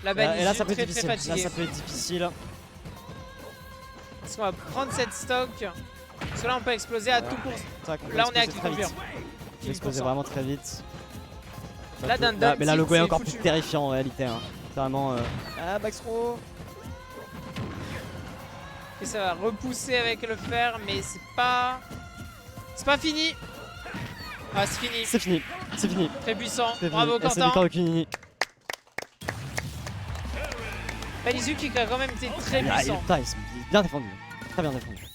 [SPEAKER 2] Et
[SPEAKER 1] là ça peut être
[SPEAKER 2] très
[SPEAKER 1] difficile.
[SPEAKER 2] fatigué.
[SPEAKER 1] Là ça peut être difficile.
[SPEAKER 2] Parce qu'on va prendre cette stock. Parce que là on peut exploser à tout court. Là on est à qui confirme.
[SPEAKER 1] On peut exploser vraiment très vite.
[SPEAKER 2] Là
[SPEAKER 1] mais là le go est encore plus terrifiant en réalité. Hein. Vraiment backthrow.
[SPEAKER 2] Et ça va repousser avec le fer, mais c'est pas fini. Ah c'est fini.
[SPEAKER 1] C'est fini. C'est fini.
[SPEAKER 2] Très puissant. Bravo Quentin. Benizu qui a quand même été très puissant.
[SPEAKER 1] Il est bien défendu. Très bien défendu.